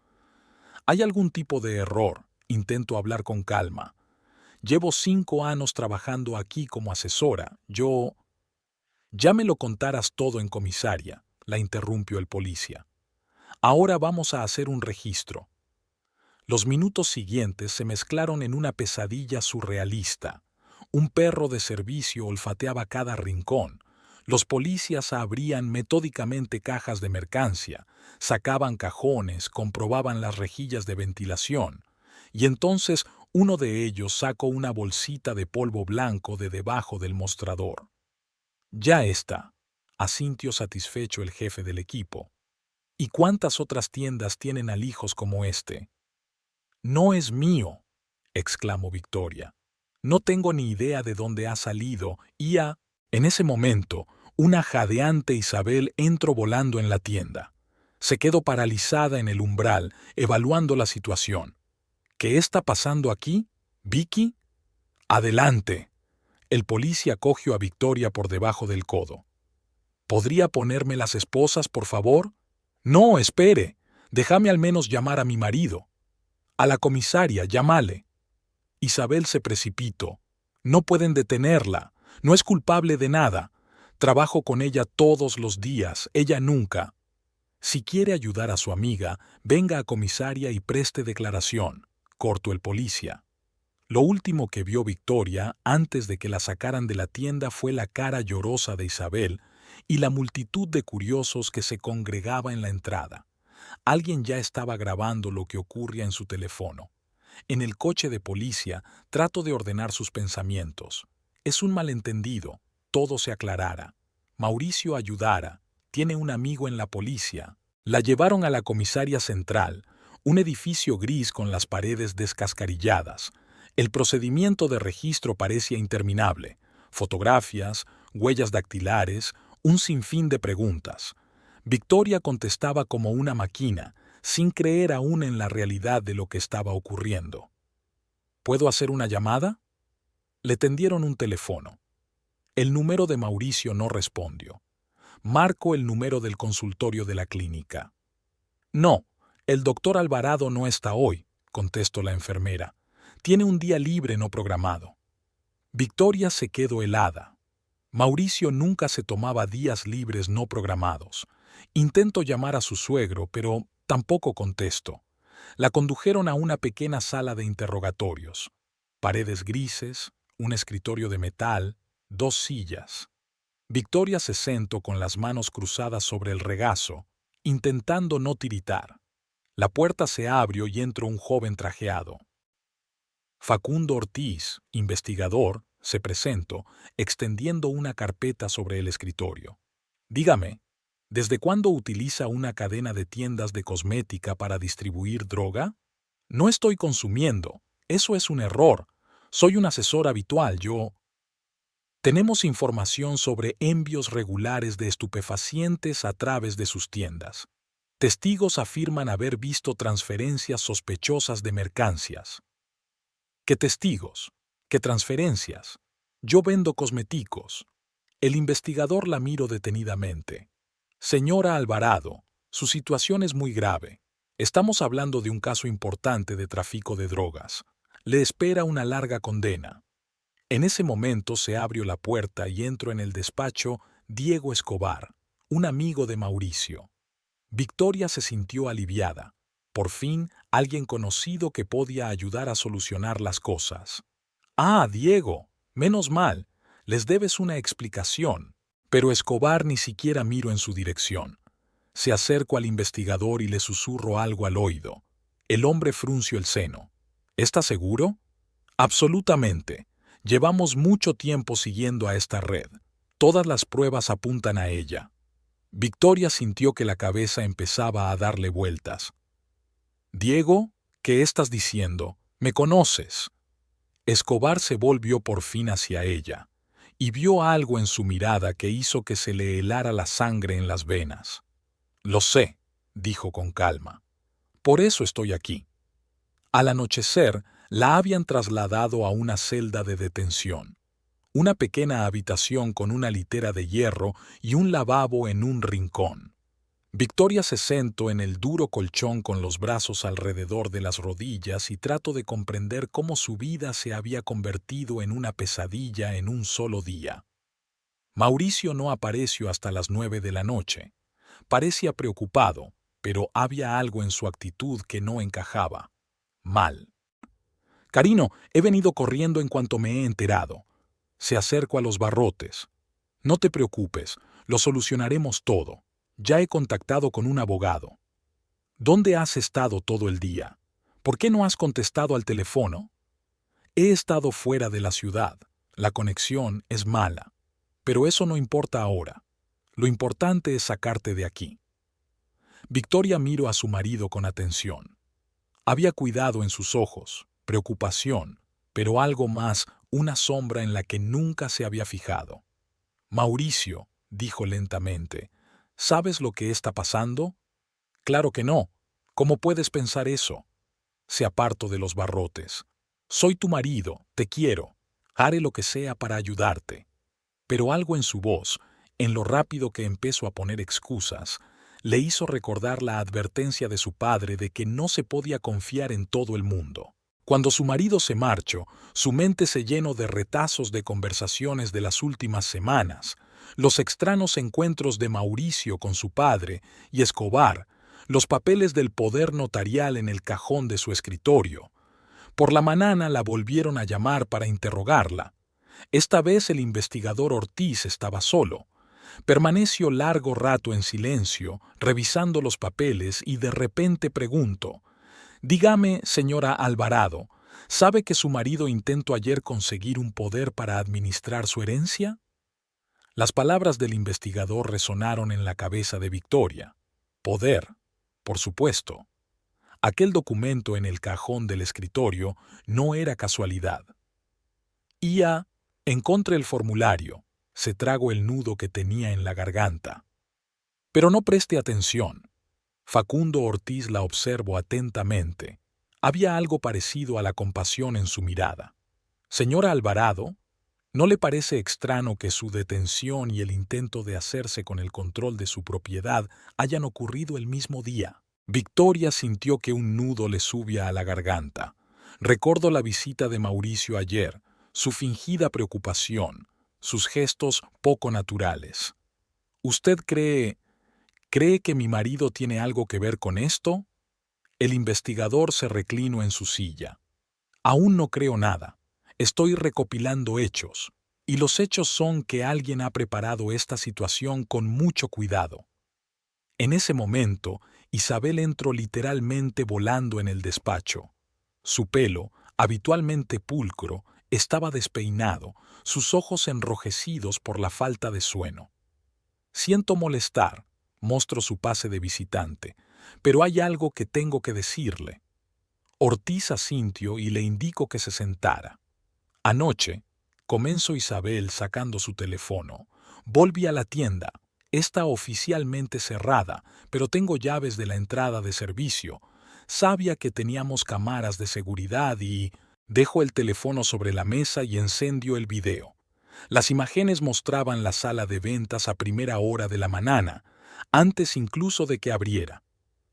«¿Hay algún tipo de error?», intentó hablar con calma. «Llevo 5 años trabajando aquí como asesora. Yo...». «Ya me lo contarás todo en comisaria», la interrumpió el policía. «Ahora vamos a hacer un registro». Los minutos siguientes se mezclaron en una pesadilla surrealista. Un perro de servicio olfateaba cada rincón. Los policías abrían metódicamente cajas de mercancía, sacaban cajones, comprobaban las rejillas de ventilación. Y entonces uno de ellos sacó una bolsita de polvo blanco de debajo del mostrador. «Ya está», asintió satisfecho el jefe del equipo. «¿Y cuántas otras tiendas tienen alijos como este?». «No es mío», exclamó Victoria. «No tengo ni idea de dónde ha salido y a...». En ese momento, una jadeante Isabel entró volando en la tienda. Se quedó paralizada en el umbral, evaluando la situación. «¿Qué está pasando aquí? ¿Vicky?». «Adelante». El policía cogió a Victoria por debajo del codo. «¿Podría ponerme las esposas, por favor?». «No, espere. Déjame al menos llamar a mi marido». «A la comisaria, llámale». Isabel se precipitó. «No pueden detenerla. No es culpable de nada. Trabajo con ella todos los días. Ella nunca». «Si quiere ayudar a su amiga, venga a comisaria y preste declaración», cortó el policía. Lo último que vio Victoria antes de que la sacaran de la tienda fue la cara llorosa de Isabel y la multitud de curiosos que se congregaba en la entrada. Alguien ya estaba grabando lo que ocurría en su teléfono. En el coche de policía trató de ordenar sus pensamientos. Es un malentendido, todo se aclarara. Mauricio ayudara, tiene un amigo en la policía. La llevaron a la comisaria central, un edificio gris con las paredes descascarilladas. El procedimiento de registro parecía interminable. Fotografías, huellas dactilares, un sinfín de preguntas. Victoria contestaba como una máquina, sin creer aún en la realidad de lo que estaba ocurriendo. «¿Puedo hacer una llamada?». Le tendieron un teléfono. El número de Mauricio no respondió. Marcó el número del consultorio de la clínica. «No, el doctor Alvarado no está hoy», contestó la enfermera. «Tiene un día libre no programado». Victoria se quedó helada. Mauricio nunca se tomaba días libres no programados. Intentó llamar a su suegro, pero tampoco contestó. La condujeron a una pequeña sala de interrogatorios. Paredes grises, un escritorio de metal, 2 sillas. Victoria se sentó con las manos cruzadas sobre el regazo, intentando no tiritar. La puerta se abrió y entró un joven trajeado. Facundo Ortiz, investigador, se presentó, extendiendo una carpeta sobre el escritorio. Dígame, ¿desde cuándo utiliza una cadena de tiendas de cosmética para distribuir droga? No estoy consumiendo. Eso es un error. Soy un asesor habitual, yo... Tenemos información sobre envíos regulares de estupefacientes a través de sus tiendas. Testigos afirman haber visto transferencias sospechosas de mercancías. ¿Qué testigos? ¿Qué transferencias? Yo vendo cosméticos. El investigador la miró detenidamente. Señora Alvarado, su situación es muy grave. Estamos hablando de un caso importante de tráfico de drogas. Le espera una larga condena. En ese momento se abrió la puerta y entró en el despacho Diego Escobar, un amigo de Mauricio. Victoria se sintió aliviada. Por fin, alguien conocido que podía ayudar a solucionar las cosas. Ah, Diego, menos mal, les debes una explicación. Pero Escobar ni siquiera miró en su dirección. Se acercó al investigador y le susurró algo al oído. El hombre frunció el seno. ¿Está seguro? Absolutamente. Llevamos mucho tiempo siguiendo a esta red. Todas las pruebas apuntan a ella. Victoria sintió que la cabeza empezaba a darle vueltas. Diego, ¿qué estás diciendo? ¿Me conoces? Escobar se volvió por fin hacia ella, y vio algo en su mirada que hizo que se le helara la sangre en las venas. Lo sé, dijo con calma. Por eso estoy aquí. Al anochecer, la habían trasladado a una celda de detención. Una pequeña habitación con una litera de hierro y un lavabo en un rincón. Victoria se sentó en el duro colchón con los brazos alrededor de las rodillas y trató de comprender cómo su vida se había convertido en una pesadilla en un solo día. Mauricio no apareció hasta las 9 de la noche. Parecía preocupado, pero había algo en su actitud que no encajaba. Mal. Carino, he venido corriendo en cuanto me he enterado. Se acercó a los barrotes. No te preocupes, lo solucionaremos todo. Ya he contactado con un abogado. ¿Dónde has estado todo el día? ¿Por qué no has contestado al teléfono? He estado fuera de la ciudad. La conexión es mala. Pero eso no importa ahora. Lo importante es sacarte de aquí. Victoria miró a su marido con atención. Había cuidado en sus ojos, preocupación, pero algo más, una sombra en la que nunca se había fijado. Mauricio, dijo lentamente, ¿sabes lo que está pasando? Claro que no. ¿Cómo puedes pensar eso? Se apartó de los barrotes. Soy tu marido, te quiero. Haré lo que sea para ayudarte. Pero algo en su voz, en lo rápido que empezó a poner excusas, le hizo recordar la advertencia de su padre de que no se podía confiar en todo el mundo. Cuando su marido se marchó, su mente se llenó de retazos de conversaciones de las últimas semanas, los extraños encuentros de Mauricio con su padre y Escobar, los papeles del poder notarial en el cajón de su escritorio. Por la mañana la volvieron a llamar para interrogarla. Esta vez el investigador Ortiz estaba solo. Permaneció largo rato en silencio, revisando los papeles y de repente preguntó: «Dígame, señora Alvarado, ¿sabe que su marido intentó ayer conseguir un poder para administrar su herencia?» Las palabras del investigador resonaron en la cabeza de Victoria. Poder, por supuesto. Aquel documento en el cajón del escritorio no era casualidad. Encontré el formulario. Se tragó el nudo que tenía en la garganta. Pero no preste atención. Facundo Ortiz la observó atentamente. Había algo parecido a la compasión en su mirada. Señora Alvarado, ¿no le parece extraño que su detención y el intento de hacerse con el control de su propiedad hayan ocurrido el mismo día? Victoria sintió que un nudo le subía a la garganta. Recordó la visita de Mauricio ayer, su fingida preocupación, sus gestos poco naturales. ¿Usted cree que mi marido tiene algo que ver con esto? El investigador se reclinó en su silla. Aún no creo nada. Estoy recopilando hechos. Y los hechos son que alguien ha preparado esta situación con mucho cuidado. En ese momento, Isabel entró literalmente volando en el despacho. Su pelo, habitualmente pulcro, estaba despeinado, sus ojos enrojecidos por la falta de sueño. Siento molestar, mostró su pase de visitante, pero hay algo que tengo que decirle. Ortiz asintió y le indicó que se sentara. Anoche, comenzó Isabel sacando su teléfono. Volví a la tienda. Está oficialmente cerrada, pero tengo llaves de la entrada de servicio. Sabía que teníamos cámaras de seguridad y... Dejó el teléfono sobre la mesa y encendió el video. Las imágenes mostraban la sala de ventas a primera hora de la mañana, antes incluso de que abriera.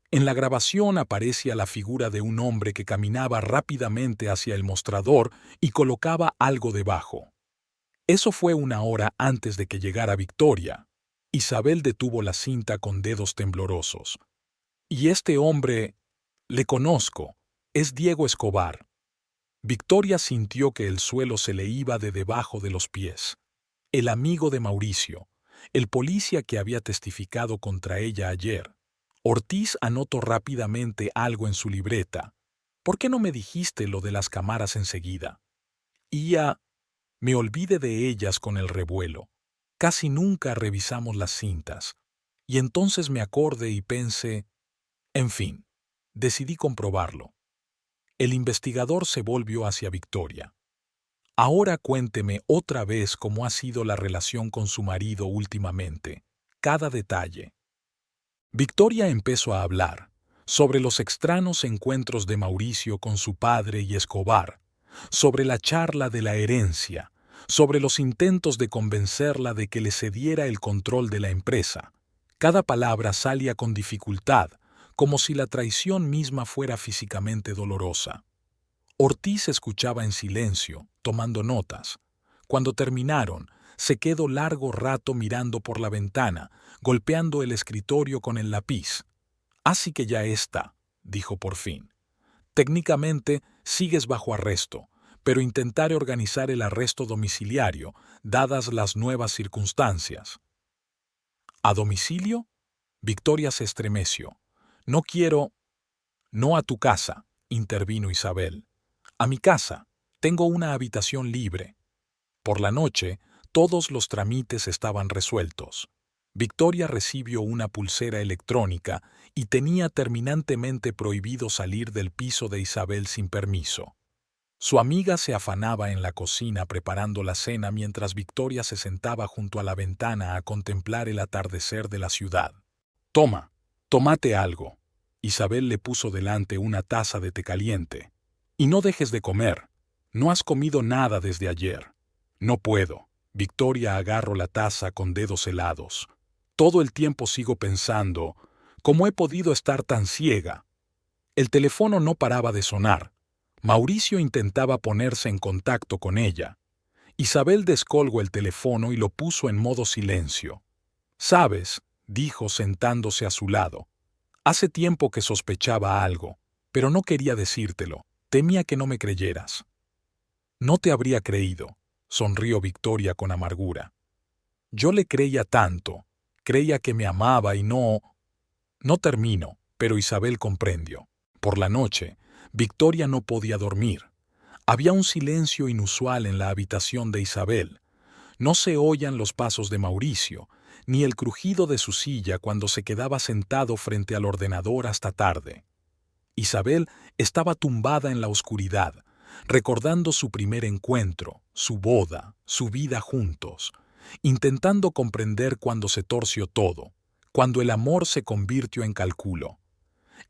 En la grabación aparecía la figura de un hombre que caminaba rápidamente hacia el mostrador y colocaba algo debajo. Eso fue una hora antes de que llegara Victoria. Isabel detuvo la cinta con dedos temblorosos. Y este hombre, le conozco, es Diego Escobar. Victoria sintió que el suelo se le iba de debajo de los pies. El amigo de Mauricio, el policía que había testificado contra ella ayer. Ortiz anotó rápidamente algo en su libreta. ¿Por qué no me dijiste lo de las cámaras enseguida? Y ya me olvidé de ellas con el revuelo. Casi nunca revisamos las cintas. Y entonces me acordé y pensé, en fin, decidí comprobarlo. El investigador se volvió hacia Victoria. Ahora cuénteme otra vez cómo ha sido la relación con su marido últimamente, cada detalle. Victoria empezó a hablar sobre los extraños encuentros de Mauricio con su padre y Escobar, sobre la charla de la herencia, sobre los intentos de convencerla de que le cediera el control de la empresa. Cada palabra salía con dificultad, como si la traición misma fuera físicamente dolorosa. Ortiz escuchaba en silencio, tomando notas. Cuando terminaron, se quedó largo rato mirando por la ventana, golpeando el escritorio con el lápiz. Así que ya está, dijo por fin. Técnicamente sigues bajo arresto, pero intentaré organizar el arresto domiciliario, dadas las nuevas circunstancias. ¿A domicilio? Victoria se estremeció. No quiero... No a tu casa, intervino Isabel. A mi casa. Tengo una habitación libre. Por la noche, todos los trámites estaban resueltos. Victoria recibió una pulsera electrónica y tenía terminantemente prohibido salir del piso de Isabel sin permiso. Su amiga se afanaba en la cocina preparando la cena mientras Victoria se sentaba junto a la ventana a contemplar el atardecer de la ciudad. «Toma, tómate algo». Isabel le puso delante una taza de té caliente. «Y no dejes de comer. No has comido nada desde ayer». «No puedo». Victoria agarró la taza con dedos helados. «Todo el tiempo sigo pensando, ¿cómo he podido estar tan ciega?». El teléfono no paraba de sonar. Mauricio intentaba ponerse en contacto con ella. Isabel descolgó el teléfono y lo puso en modo silencio. «¿Sabes?», dijo sentándose a su lado. «Hace tiempo que sospechaba algo, pero no quería decírtelo. Temía que no me creyeras». «No te habría creído», sonrió Victoria con amargura. «Yo le creía tanto. Creía que me amaba y no...». No termino, pero Isabel comprendió. Por la noche, Victoria no podía dormir. Había un silencio inusual en la habitación de Isabel. No se oían los pasos de Mauricio, ni el crujido de su silla cuando se quedaba sentado frente al ordenador hasta tarde. Isabel estaba tumbada en la oscuridad, recordando su primer encuentro, su boda, su vida juntos, intentando comprender cuándo se torció todo, cuando el amor se convirtió en cálculo.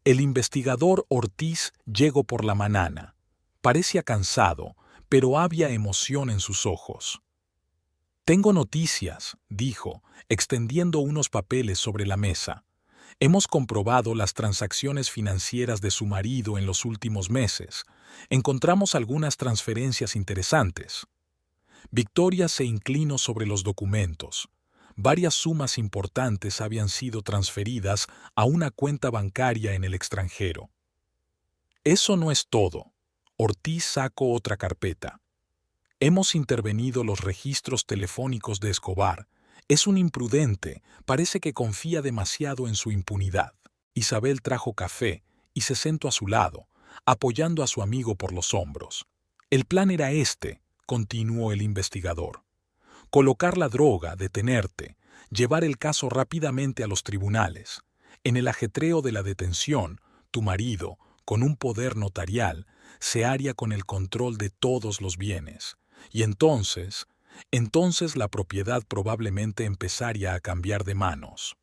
El investigador Ortiz llegó por la mañana. Parecía cansado, pero había emoción en sus ojos. «Tengo noticias», dijo, extendiendo unos papeles sobre la mesa. «Hemos comprobado las transacciones financieras de su marido en los últimos meses. Encontramos algunas transferencias interesantes». Victoria se inclinó sobre los documentos. Varias sumas importantes habían sido transferidas a una cuenta bancaria en el extranjero. «Eso no es todo». Ortiz sacó otra carpeta. Hemos intervenido los registros telefónicos de Escobar. Es un imprudente, parece que confía demasiado en su impunidad. Isabel trajo café y se sentó a su lado, apoyando a su amigo por los hombros. El plan era este, continuó el investigador. Colocar la droga, detenerte, llevar el caso rápidamente a los tribunales. En el ajetreo de la detención, tu marido, con un poder notarial, se haría con el control de todos los bienes. Y entonces la propiedad probablemente empezaría a cambiar de manos.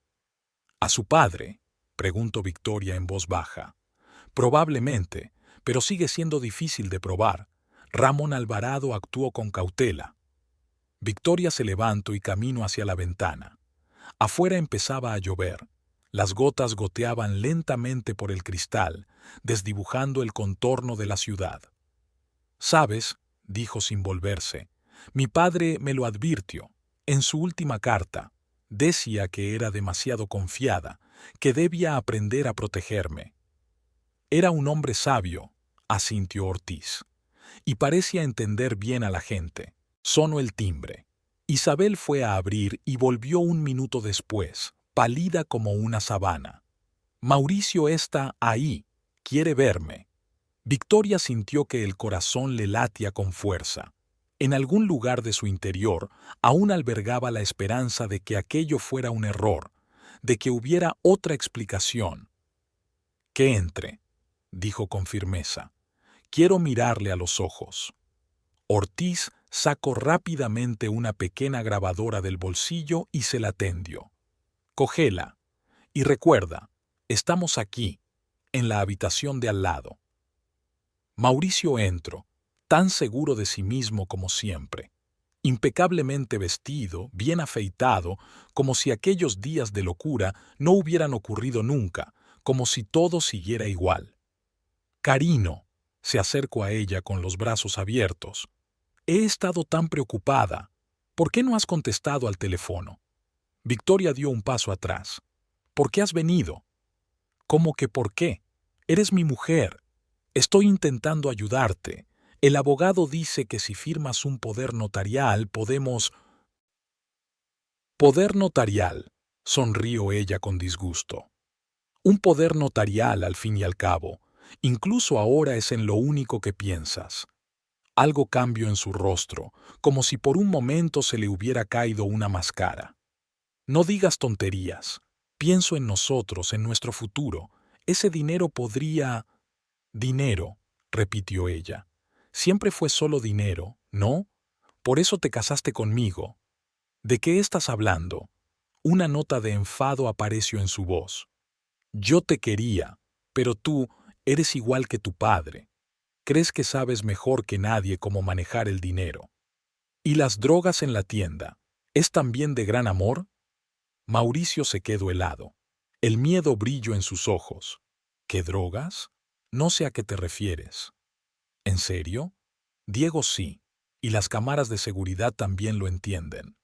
¿A su padre?, preguntó Victoria en voz baja. Probablemente, pero sigue siendo difícil de probar. Ramón Alvarado actuó con cautela. Victoria se levantó y caminó hacia la ventana. Afuera empezaba a llover. Las gotas goteaban lentamente por el cristal, desdibujando el contorno de la ciudad. «¿Sabes?», dijo sin volverse, «mi padre me lo advirtió. En su última carta, decía que era demasiado confiada, que debía aprender a protegerme». «Era un hombre sabio», asintió Ortiz, «y parecía entender bien a la gente». Sonó el timbre. Isabel fue a abrir y volvió un minuto después, pálida como una sabana. «Mauricio está ahí. Quiere verme». Victoria sintió que el corazón le latía con fuerza. En algún lugar de su interior aún albergaba la esperanza de que aquello fuera un error, de que hubiera otra explicación. «Que entre», dijo con firmeza. «Quiero mirarle a los ojos». Ortiz sacó rápidamente una pequeña grabadora del bolsillo y se la tendió. «Cógela. Y recuerda, estamos aquí, en la habitación de al lado». Mauricio entró, tan seguro de sí mismo como siempre, impecablemente vestido, bien afeitado, como si aquellos días de locura no hubieran ocurrido nunca, como si todo siguiera igual. «Carino», se acercó a ella con los brazos abiertos. «He estado tan preocupada. ¿Por qué no has contestado al teléfono?» Victoria dio un paso atrás. «¿Por qué has venido?» «¿Cómo que por qué? Eres mi mujer. Estoy intentando ayudarte. El abogado dice que si firmas un poder notarial podemos...» «Poder notarial», sonrió ella con disgusto. «Un poder notarial, al fin y al cabo. Incluso ahora es en lo único que piensas». Algo cambió en su rostro, como si por un momento se le hubiera caído una máscara. «No digas tonterías. Pienso en nosotros, en nuestro futuro. Ese dinero podría...» «Dinero», repitió ella. «Siempre fue solo dinero, ¿no? Por eso te casaste conmigo». «¿De qué estás hablando?» Una nota de enfado apareció en su voz. «Yo te quería, pero tú eres igual que tu padre. Crees que sabes mejor que nadie cómo manejar el dinero. ¿Y las drogas en la tienda? ¿Es también de gran amor?» Mauricio se quedó helado. El miedo brilló en sus ojos. ¿Qué drogas? No sé a qué te refieres. ¿En serio? Diego sí, y las cámaras de seguridad también lo entienden.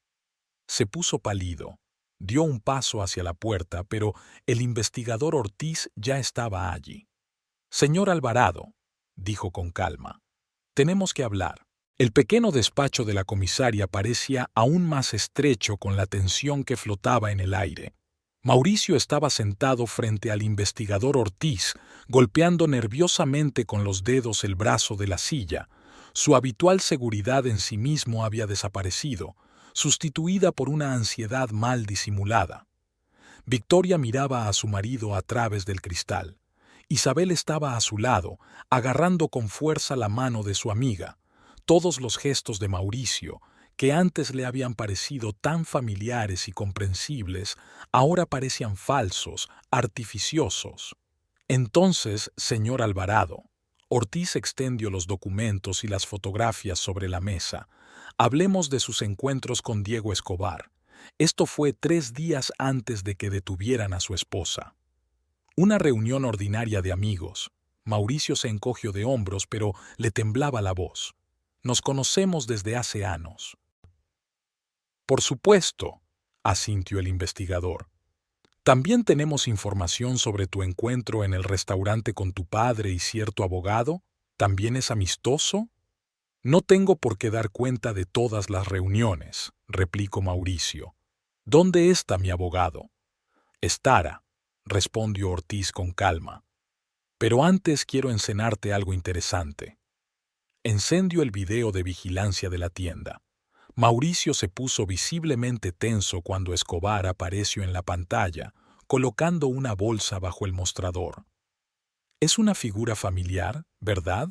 Se puso pálido. Dio un paso hacia la puerta, pero el investigador Ortiz ya estaba allí. «Señor Alvarado», dijo con calma, «tenemos que hablar». El pequeño despacho de la comisaria parecía aún más estrecho con la tensión que flotaba en el aire. Mauricio estaba sentado frente al investigador Ortiz, golpeando nerviosamente con los dedos el brazo de la silla. Su habitual seguridad en sí mismo había desaparecido, sustituida por una ansiedad mal disimulada. Victoria miraba a su marido a través del cristal. Isabel estaba a su lado, agarrando con fuerza la mano de su amiga. Todos los gestos de Mauricio, que antes le habían parecido tan familiares y comprensibles, ahora parecían falsos, artificiosos. «Entonces, señor Alvarado», Ortiz extendió los documentos y las fotografías sobre la mesa, «hablemos de sus encuentros con Diego Escobar. Esto fue 3 días antes de que detuvieran a su esposa». Una reunión ordinaria de amigos. Mauricio se encogió de hombros, pero le temblaba la voz. «Nos conocemos desde hace años». «Por supuesto», asintió el investigador. «También tenemos información sobre tu encuentro en el restaurante con tu padre y cierto abogado. ¿También es amistoso?» No tengo por qué dar cuenta de todas las reuniones, replicó Mauricio. ¿Dónde está mi abogado? Estará, respondió Ortiz con calma. Pero antes quiero enseñarte algo interesante. Encendió el video de vigilancia de la tienda. Mauricio se puso visiblemente tenso cuando Escobar apareció en la pantalla, colocando una bolsa bajo el mostrador. Es una figura familiar, ¿verdad?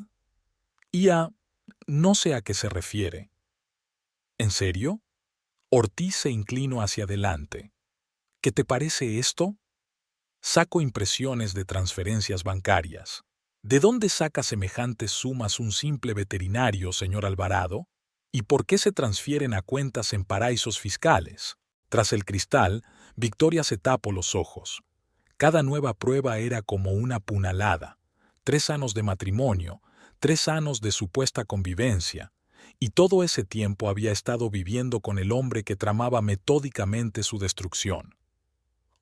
No sé a qué se refiere. ¿En serio? Ortiz se inclinó hacia adelante. ¿Qué te parece esto? Saco impresiones de transferencias bancarias. ¿De dónde saca semejantes sumas un simple veterinario, señor Alvarado? ¿Y por qué se transfieren a cuentas en paraísos fiscales? Tras el cristal, Victoria se tapó los ojos. Cada nueva prueba era como una puñalada. 3 años de matrimonio, 3 años de supuesta convivencia, y todo ese tiempo había estado viviendo con el hombre que tramaba metódicamente su destrucción.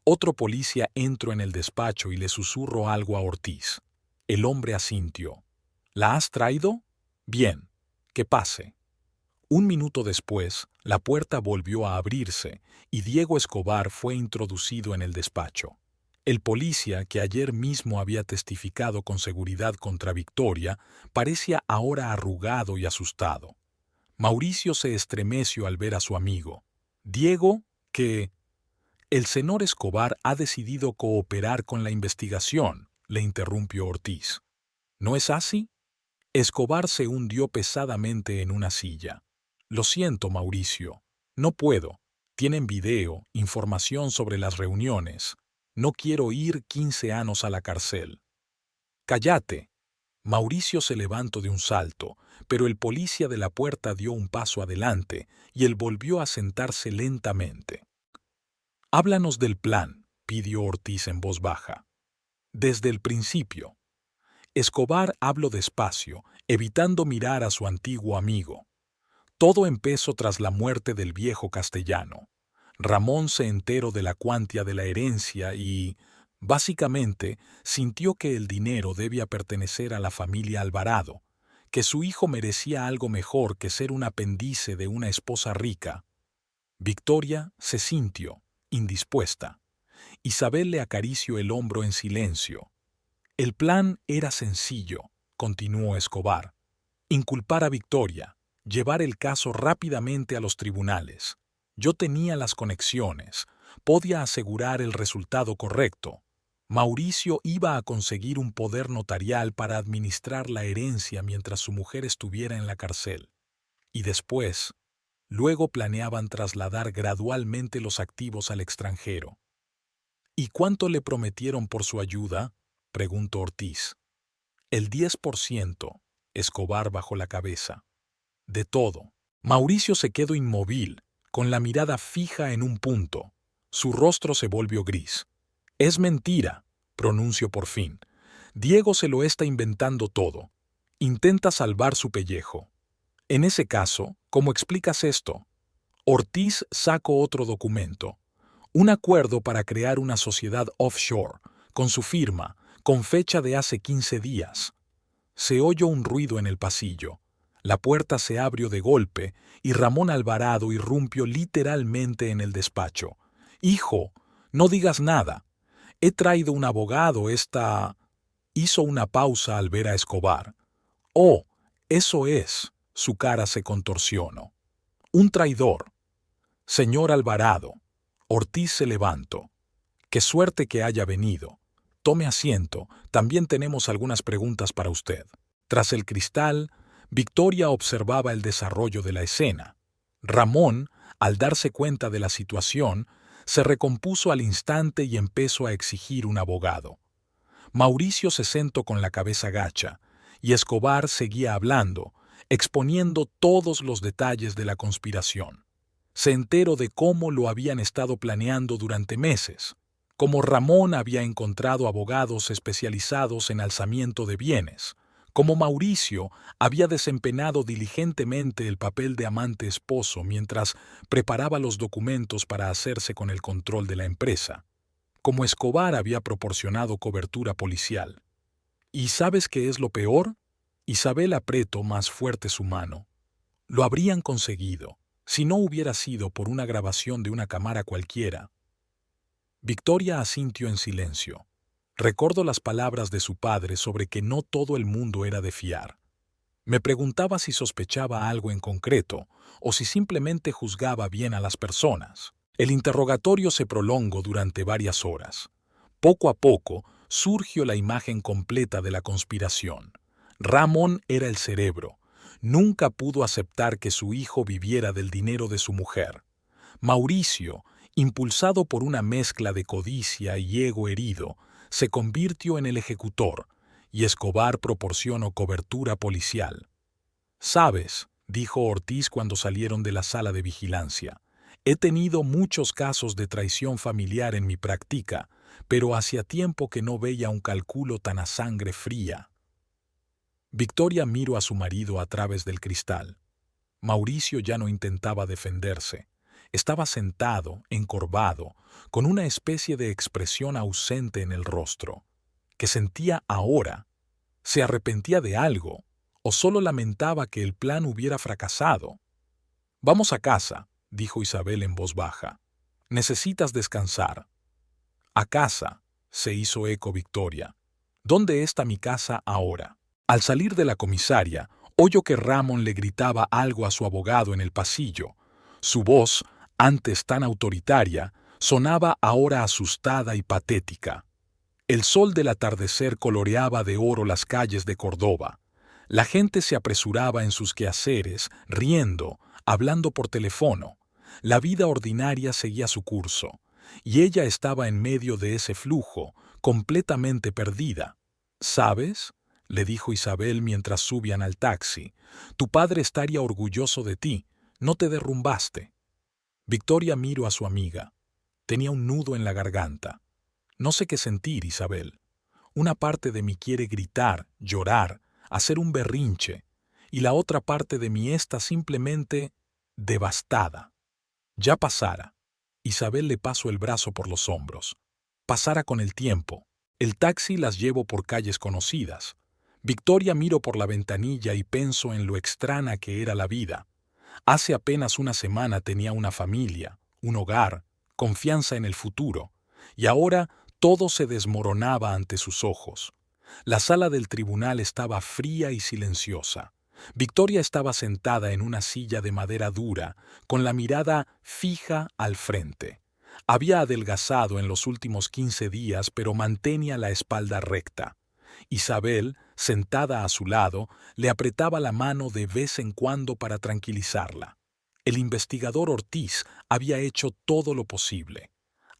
Otro policía entró en el despacho y le susurró algo a Ortiz. El hombre asintió. ¿La has traído? Bien, que pase. 1 minuto después, la puerta volvió a abrirse y Diego Escobar fue introducido en el despacho. El policía, que ayer mismo había testificado con seguridad contra Victoria, parecía ahora arrugado y asustado. Mauricio se estremeció al ver a su amigo. Diego, que... El señor Escobar ha decidido cooperar con la investigación, le interrumpió Ortiz. ¿No es así? Escobar se hundió pesadamente en una silla. Lo siento, Mauricio. No puedo. Tienen video, información sobre las reuniones. No quiero ir 15 años a la cárcel. Cállate. Mauricio se levantó de un salto, pero el policía de la puerta dio un paso adelante y él volvió a sentarse lentamente. Háblanos del plan, pidió Ortiz en voz baja. Desde el principio. Escobar habló despacio, evitando mirar a su antiguo amigo. Todo empezó tras la muerte del viejo castellano. Ramón se enteró de la cuantía de la herencia y, básicamente, sintió que el dinero debía pertenecer a la familia Alvarado, que su hijo merecía algo mejor que ser un apéndice de una esposa rica. Victoria se sintió indispuesta. Isabel le acarició el hombro en silencio. El plan era sencillo, continuó Escobar. Inculpar a Victoria, llevar el caso rápidamente a los tribunales. Yo tenía las conexiones, podía asegurar el resultado correcto. Mauricio iba a conseguir un poder notarial para administrar la herencia mientras su mujer estuviera en la cárcel. Y después, luego planeaban trasladar gradualmente los activos al extranjero. ¿Y cuánto le prometieron por su ayuda?, preguntó Ortiz. El 10%, Escobar bajó la cabeza. De todo. Mauricio se quedó inmóvil, con la mirada fija en un punto. Su rostro se volvió gris. Es mentira, pronunció por fin. Diego se lo está inventando todo. Intenta salvar su pellejo. En ese caso, ¿cómo explicas esto? Ortiz sacó otro documento. Un acuerdo para crear una sociedad offshore, con su firma, con fecha de hace 15 días. Se oyó un ruido en el pasillo. La puerta se abrió de golpe y Ramón Alvarado irrumpió literalmente en el despacho. «Hijo, no digas nada. He traído un abogado, esta...» Hizo una pausa al ver a Escobar. «Oh, eso es...» Su cara se contorsionó. «Un traidor. Señor Alvarado». Ortiz se levantó. «Qué suerte que haya venido. Tome asiento, también tenemos algunas preguntas para usted». Tras el cristal, Victoria observaba el desarrollo de la escena. Ramón, al darse cuenta de la situación, se recompuso al instante y empezó a exigir un abogado. Mauricio se sentó con la cabeza gacha, y Escobar seguía hablando, exponiendo todos los detalles de la conspiración. Se enteró de cómo lo habían estado planeando durante meses, cómo Ramón había encontrado abogados especializados en alzamiento de bienes, cómo Mauricio había desempeñado diligentemente el papel de amante esposo mientras preparaba los documentos para hacerse con el control de la empresa, cómo Escobar había proporcionado cobertura policial. ¿Y sabes qué es lo peor? Isabel apretó más fuerte su mano. Lo habrían conseguido, si no hubiera sido por una grabación de una cámara cualquiera. Victoria asintió en silencio. Recordó las palabras de su padre sobre que no todo el mundo era de fiar. Me preguntaba si sospechaba algo en concreto o si simplemente juzgaba bien a las personas. El interrogatorio se prolongó durante varias horas. Poco a poco surgió la imagen completa de la conspiración. Ramón era el cerebro. Nunca pudo aceptar que su hijo viviera del dinero de su mujer. Mauricio, impulsado por una mezcla de codicia y ego herido, se convirtió en el ejecutor, y Escobar proporcionó cobertura policial. «Sabes», dijo Ortiz cuando salieron de la sala de vigilancia, «he tenido muchos casos de traición familiar en mi práctica, pero hacía tiempo que no veía un cálculo tan a sangre fría». Victoria miró a su marido a través del cristal. Mauricio ya no intentaba defenderse. Estaba sentado, encorvado, con una especie de expresión ausente en el rostro. ¿Qué sentía ahora? ¿Se arrepentía de algo? ¿O solo lamentaba que el plan hubiera fracasado? «Vamos a casa», dijo Isabel en voz baja. «Necesitas descansar». «A casa», se hizo eco Victoria. «¿Dónde está mi casa ahora?» Al salir de la comisaria, oyó que Ramón le gritaba algo a su abogado en el pasillo. Su voz, antes tan autoritaria, sonaba ahora asustada y patética. El sol del atardecer coloreaba de oro las calles de Córdoba. La gente se apresuraba en sus quehaceres, riendo, hablando por teléfono. La vida ordinaria seguía su curso, y ella estaba en medio de ese flujo, completamente perdida. «¿Sabes?», le dijo Isabel mientras subían al taxi, «tu padre estaría orgulloso de ti, no te derrumbaste». Victoria miró a su amiga. Tenía un nudo en la garganta. «No sé qué sentir, Isabel. Una parte de mí quiere gritar, llorar, hacer un berrinche, y la otra parte de mí está simplemente devastada. Ya pasará». Isabel le pasó el brazo por los hombros. «Pasará con el tiempo. El taxi las llevó por calles conocidas. Victoria miró por la ventanilla y pensó en lo extraña que era la vida. Hace apenas una semana tenía una familia, un hogar, confianza en el futuro, y ahora todo se desmoronaba ante sus ojos. La sala del tribunal estaba fría y silenciosa. Victoria estaba sentada en una silla de madera dura, con la mirada fija al frente. Había adelgazado en los últimos 15 días, pero mantenía la espalda recta. Isabel, sentada a su lado, le apretaba la mano de vez en cuando para tranquilizarla. El investigador Ortiz había hecho todo lo posible.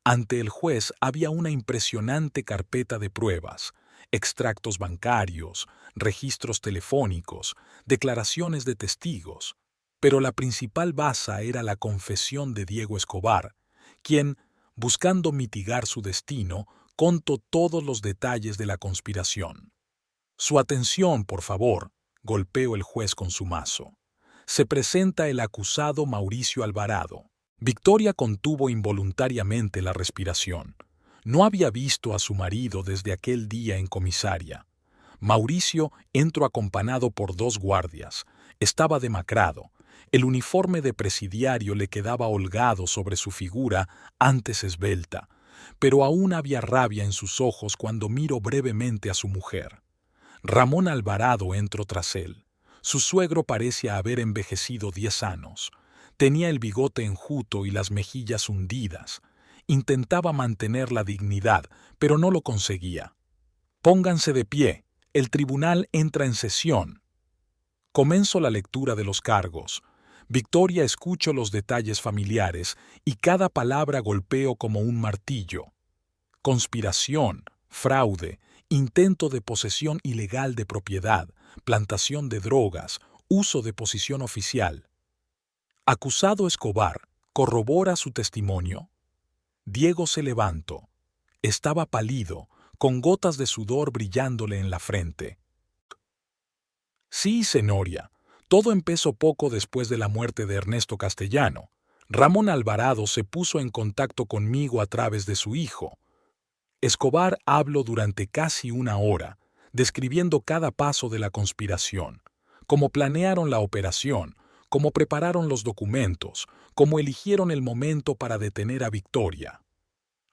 Ante el juez había una impresionante carpeta de pruebas, extractos bancarios, registros telefónicos, declaraciones de testigos. Pero la principal baza era la confesión de Diego Escobar, quien, buscando mitigar su destino, contó todos los detalles de la conspiración. «Su atención, por favor», golpeó el juez con su mazo. «Se presenta el acusado Mauricio Alvarado». Victoria contuvo involuntariamente la respiración. No había visto a su marido desde aquel día en comisaria. Mauricio entró acompañado por 2 guardias. Estaba demacrado. El uniforme de presidiario le quedaba holgado sobre su figura antes esbelta, pero aún había rabia en sus ojos cuando miró brevemente a su mujer. Ramón Alvarado entró tras él. Su suegro parecía haber envejecido 10 años. Tenía el bigote enjuto y las mejillas hundidas. Intentaba mantener la dignidad, pero no lo conseguía. «Pónganse de pie. El tribunal entra en sesión». Comenzó la lectura de los cargos. Victoria escuchó los detalles familiares y cada palabra golpeó como un martillo. Conspiración, fraude, intento de posesión ilegal de propiedad, plantación de drogas, uso de posición oficial. Acusado Escobar, corrobora su testimonio. Diego se levantó. Estaba pálido, con gotas de sudor brillándole en la frente. «Sí, señoría. Todo empezó poco después de la muerte de Ernesto Castellano. Ramón Alvarado se puso en contacto conmigo a través de su hijo. Escobar habló durante casi 1 hora. describiendo cada paso de la conspiración, cómo planearon la operación, cómo prepararon los documentos, cómo eligieron el momento para detener a Victoria.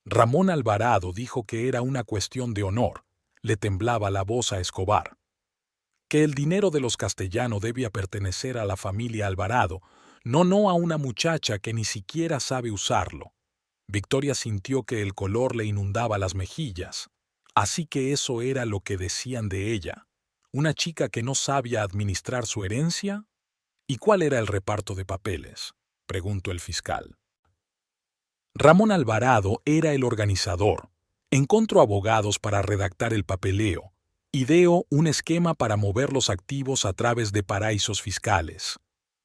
Ramón Alvarado dijo que era una cuestión de honor. Le temblaba la voz a Escobar. Que el dinero de los Castellano debía pertenecer a la familia Alvarado, no a una muchacha que ni siquiera sabe usarlo. Victoria sintió que el color le inundaba las mejillas. Así que eso era lo que decían de ella. ¿Una chica que no sabía administrar su herencia? ¿Y cuál era el reparto de papeles?, preguntó el fiscal. Ramón Alvarado era el organizador. Encontró abogados para redactar el papeleo. Ideó un esquema para mover los activos a través de paraísos fiscales.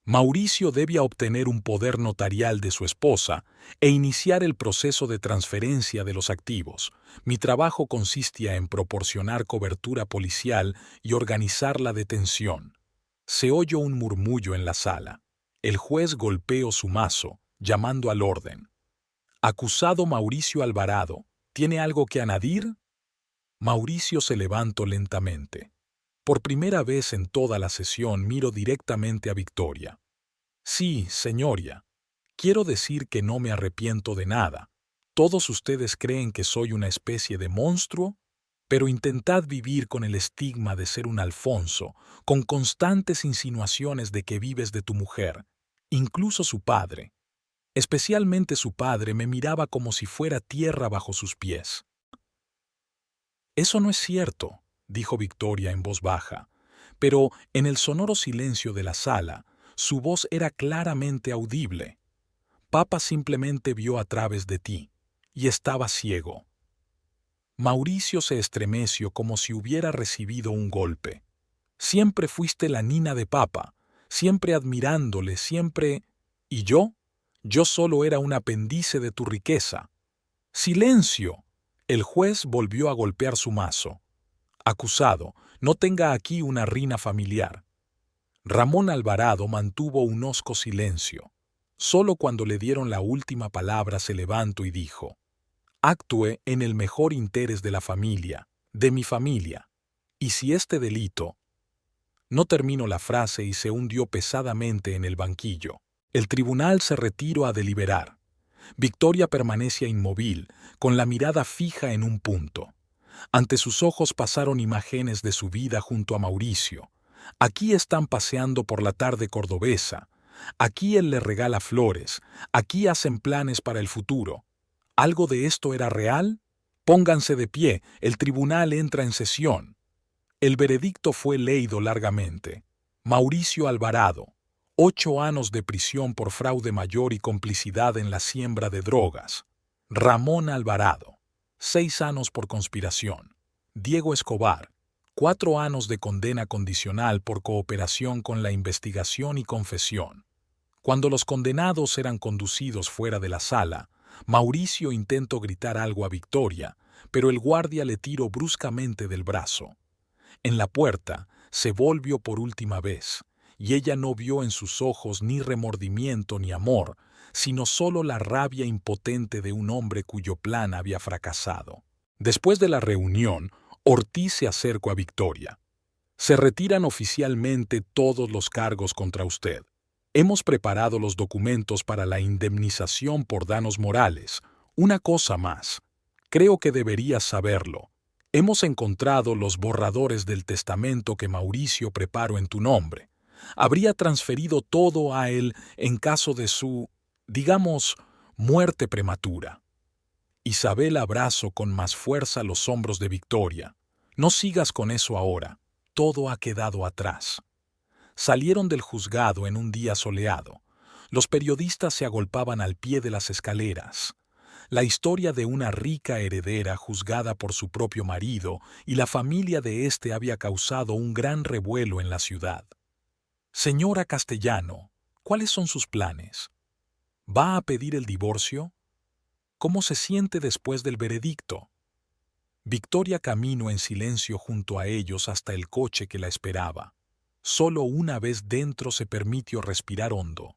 Mauricio debía obtener un poder notarial de su esposa e iniciar el proceso de transferencia de los activos. Mi trabajo consistía en proporcionar cobertura policial y organizar la detención. Se oyó un murmullo en la sala. El juez golpeó su mazo, llamando al orden. Acusado Mauricio Alvarado, ¿tiene algo que añadir? Mauricio se levantó lentamente. Por primera vez en toda la sesión miró directamente a Victoria. Sí, señoría. Quiero decir que no me arrepiento de nada. Todos ustedes creen que soy una especie de monstruo, pero intentad vivir con el estigma de ser un Alfonso, con constantes insinuaciones de que vives de tu mujer. Incluso su padre, especialmente su padre, me miraba como si fuera tierra bajo sus pies. Eso no es cierto, dijo Victoria en voz baja, pero en el sonoro silencio de la sala, su voz era claramente audible. Papa simplemente vio a través de ti, y estaba ciego. Mauricio se estremeció como si hubiera recibido un golpe. Siempre fuiste la nina de Papa, siempre admirándole, siempre... ¿Y yo? Yo solo era un apéndice de tu riqueza. ¡Silencio! El juez volvió a golpear su mazo. Acusado, no tenga aquí una rina familiar. Ramón Alvarado mantuvo un hosco silencio. Solo cuando le dieron la última palabra se levantó y dijo: «Actúe en el mejor interés de la familia, de mi familia. Y si este delito...». No terminó la frase y se hundió pesadamente en el banquillo. El tribunal se retiró a deliberar. Victoria permanecía inmóvil, con la mirada fija en un punto. Ante sus ojos pasaron imágenes de su vida junto a Mauricio. Aquí están paseando por la tarde cordobesa. Aquí él le regala flores. Aquí hacen planes para el futuro. ¿Algo de esto era real? Pónganse de pie, el tribunal entra en sesión. El veredicto fue leído largamente. Mauricio Alvarado, 8 años de prisión por fraude mayor y complicidad en la siembra de drogas. Ramón Alvarado, 6 años por conspiración. Diego Escobar, 4 años de condena condicional por cooperación con la investigación y confesión. Cuando los condenados eran conducidos fuera de la sala, Mauricio intentó gritar algo a Victoria, pero el guardia le tiró bruscamente del brazo. En la puerta se volvió por última vez, y ella no vio en sus ojos ni remordimiento ni amor, sino solo la rabia impotente de un hombre cuyo plan había fracasado. Después de la reunión, Ortiz se acercó a Victoria. «Se retiran oficialmente todos los cargos contra usted. Hemos preparado los documentos para la indemnización por daños morales. Una cosa más. Creo que deberías saberlo. Hemos encontrado los borradores del testamento que Mauricio preparó en tu nombre. Habría transferido todo a él en caso de su, digamos, muerte prematura». Isabel abrazó con más fuerza los hombros de Victoria. «No sigas con eso ahora. Todo ha quedado atrás». Salieron del juzgado en un día soleado. Los periodistas se agolpaban al pie de las escaleras. La historia de una rica heredera juzgada por su propio marido y la familia de éste había causado un gran revuelo en la ciudad. «Señora Castellano, ¿cuáles son sus planes? ¿Va a pedir el divorcio? ¿Cómo se siente después del veredicto?». Victoria caminó en silencio junto a ellos hasta el coche que la esperaba. Solo una vez dentro se permitió respirar hondo.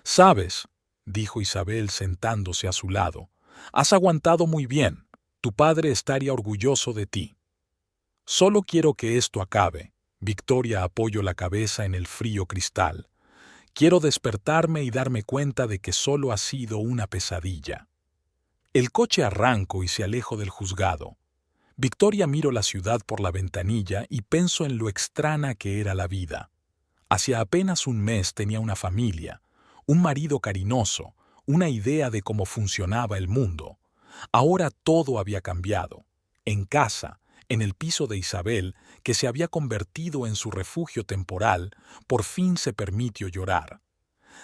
«Sabes», dijo Isabel sentándose a su lado, «has aguantado muy bien. Tu padre estaría orgulloso de ti». Solo quiero que esto acabe. Victoria apoyó la cabeza en el frío cristal. Quiero despertarme y darme cuenta de que solo ha sido una pesadilla. El coche arrancó y se alejó del juzgado. Victoria miró la ciudad por la ventanilla y pensó en lo extraña que era la vida. Hacía apenas un mes tenía una familia, un marido cariñoso, una idea de cómo funcionaba el mundo. Ahora todo había cambiado. En casa, en el piso de Isabel, que se había convertido en su refugio temporal, por fin se permitió llorar.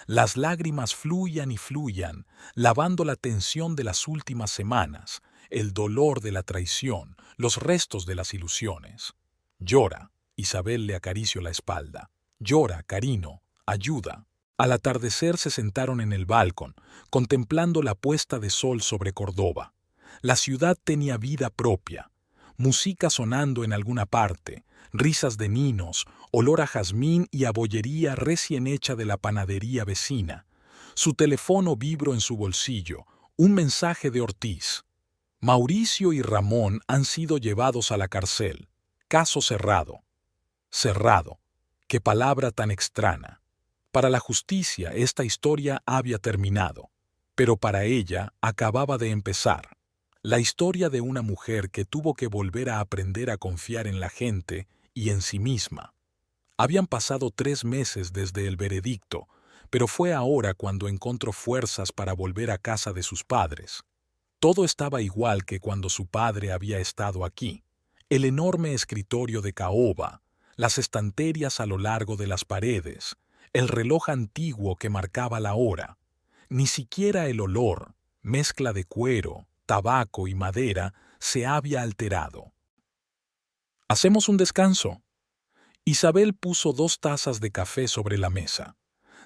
Las lágrimas fluían y fluían, lavando la tensión de las últimas semanas, el dolor de la traición, los restos de las ilusiones. Llora, Isabel le acarició la espalda. Llora, cariño, ayuda. Al atardecer se sentaron en el balcón, contemplando la puesta de sol sobre Córdoba. La ciudad tenía vida propia. Música sonando en alguna parte, risas de niños, olor a jazmín y a bollería recién hecha de la panadería vecina. Su teléfono vibró en su bolsillo, un mensaje de Ortiz. Mauricio y Ramón han sido llevados a la cárcel. Caso cerrado. Cerrado. Qué palabra tan extraña. Para la justicia esta historia había terminado, pero para ella acababa de empezar. La historia de una mujer que tuvo que volver a aprender a confiar en la gente y en sí misma. Habían pasado 3 meses desde el veredicto, pero fue ahora cuando encontró fuerzas para volver a casa de sus padres. Todo estaba igual que cuando su padre había estado aquí. El enorme escritorio de caoba, las estanterías a lo largo de las paredes, el reloj antiguo que marcaba la hora. Ni siquiera el olor, mezcla de cuero, tabaco y madera, se había alterado. «¿Hacemos un descanso?» Isabel puso 2 tazas de café sobre la mesa.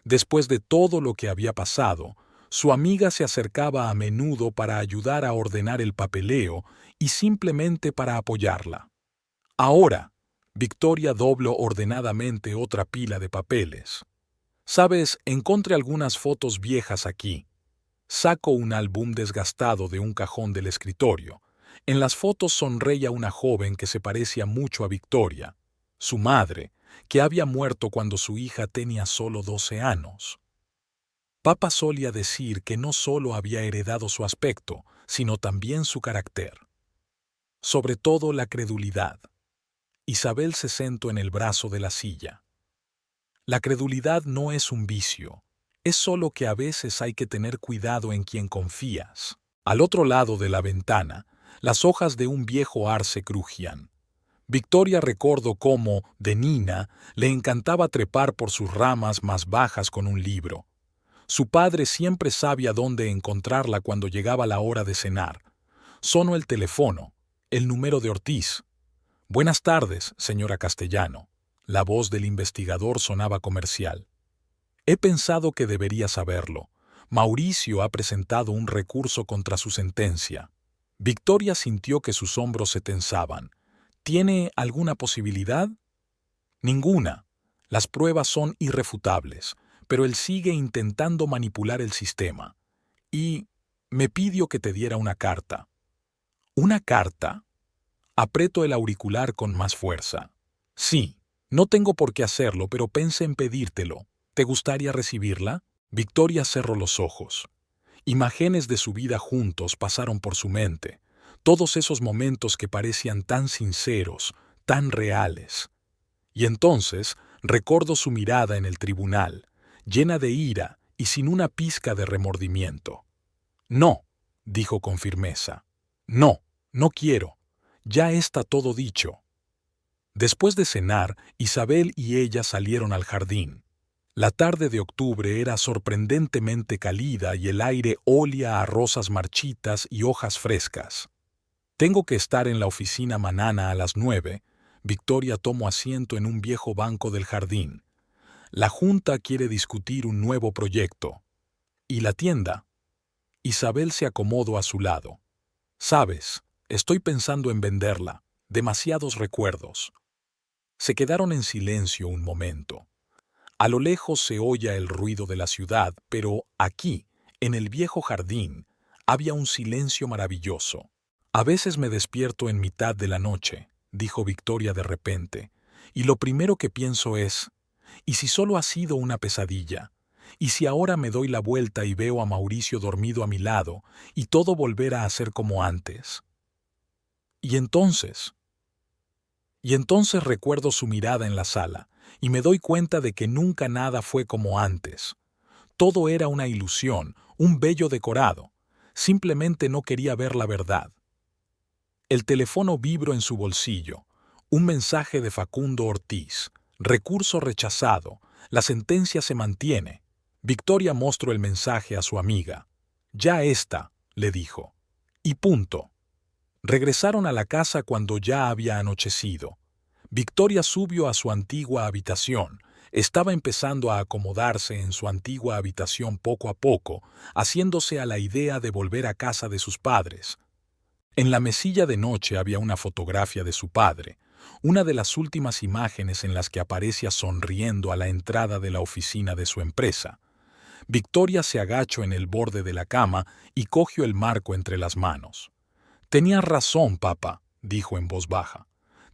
Después de todo lo que había pasado, su amiga se acercaba a menudo para ayudar a ordenar el papeleo y simplemente para apoyarla. Ahora, Victoria dobló ordenadamente otra pila de papeles. «Sabes, encontré algunas fotos viejas aquí». Sacó un álbum desgastado de un cajón del escritorio. En las fotos sonreía una joven que se parecía mucho a Victoria, su madre, que había muerto cuando su hija tenía solo 12 años. Papá solía decir que no solo había heredado su aspecto, sino también su carácter. Sobre todo la credulidad. Isabel se sentó en el brazo de la silla. La credulidad no es un vicio. Es solo que a veces hay que tener cuidado en quien confías. Al otro lado de la ventana, las hojas de un viejo arce crujían. Victoria recordó cómo, de niña, le encantaba trepar por sus ramas más bajas con un libro. Su padre siempre sabía dónde encontrarla cuando llegaba la hora de cenar. Sonó el teléfono, el número de Ortiz. «Buenas tardes, señora Castellano». La voz del investigador sonaba comercial. «He pensado que debería saberlo. Mauricio ha presentado un recurso contra su sentencia». Victoria sintió que sus hombros se tensaban. «¿Tiene alguna posibilidad?» «Ninguna. Las pruebas son irrefutables, pero él sigue intentando manipular el sistema. Y me pidió que te diera una carta». «¿Una carta?» Aprieto el auricular con más fuerza. «Sí, no tengo por qué hacerlo, pero pensé en pedírtelo. ¿Te gustaría recibirla?» Victoria cerró los ojos. Imágenes de su vida juntos pasaron por su mente, todos esos momentos que parecían tan sinceros, tan reales. Y entonces recordó su mirada en el tribunal, llena de ira y sin una pizca de remordimiento. «No», dijo con firmeza. «No, no quiero. Ya está todo dicho». Después de cenar, Isabel y ella salieron al jardín. La tarde de octubre era sorprendentemente cálida y el aire olía a rosas marchitas y hojas frescas. «Tengo que estar en la oficina mañana a las 9. Victoria tomó asiento en un viejo banco del jardín. «La Junta quiere discutir un nuevo proyecto». «¿Y la tienda?» Isabel se acomodó a su lado. «Sabes, estoy pensando en venderla. Demasiados recuerdos». Se quedaron en silencio un momento. A lo lejos se oía el ruido de la ciudad, pero aquí, en el viejo jardín, había un silencio maravilloso. «A veces me despierto en mitad de la noche», dijo Victoria de repente, y lo primero que pienso es, ¿y si solo ha sido una pesadilla? ¿Y si ahora me doy la vuelta y veo a Mauricio dormido a mi lado y todo volverá a ser como antes? Y entonces... Y entonces recuerdo su mirada en la sala, y me doy cuenta de que nunca nada fue como antes. Todo era una ilusión, un bello decorado. Simplemente no quería ver la verdad. El teléfono vibró en su bolsillo. Un mensaje de Facundo Ortiz. Recurso rechazado. La sentencia se mantiene. Victoria mostró el mensaje a su amiga. Ya está, le dijo. Y punto. Regresaron a la casa cuando ya había anochecido. Victoria subió a su antigua habitación. Estaba empezando a acomodarse en su antigua habitación poco a poco, haciéndose a la idea de volver a casa de sus padres. En la mesilla de noche había una fotografía de su padre, una de las últimas imágenes en las que aparecía sonriendo a la entrada de la oficina de su empresa. Victoria se agachó en el borde de la cama y cogió el marco entre las manos. «Tenías razón, papá», dijo en voz baja.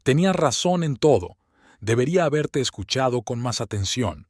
«Tenías razón en todo. Debería haberte escuchado con más atención.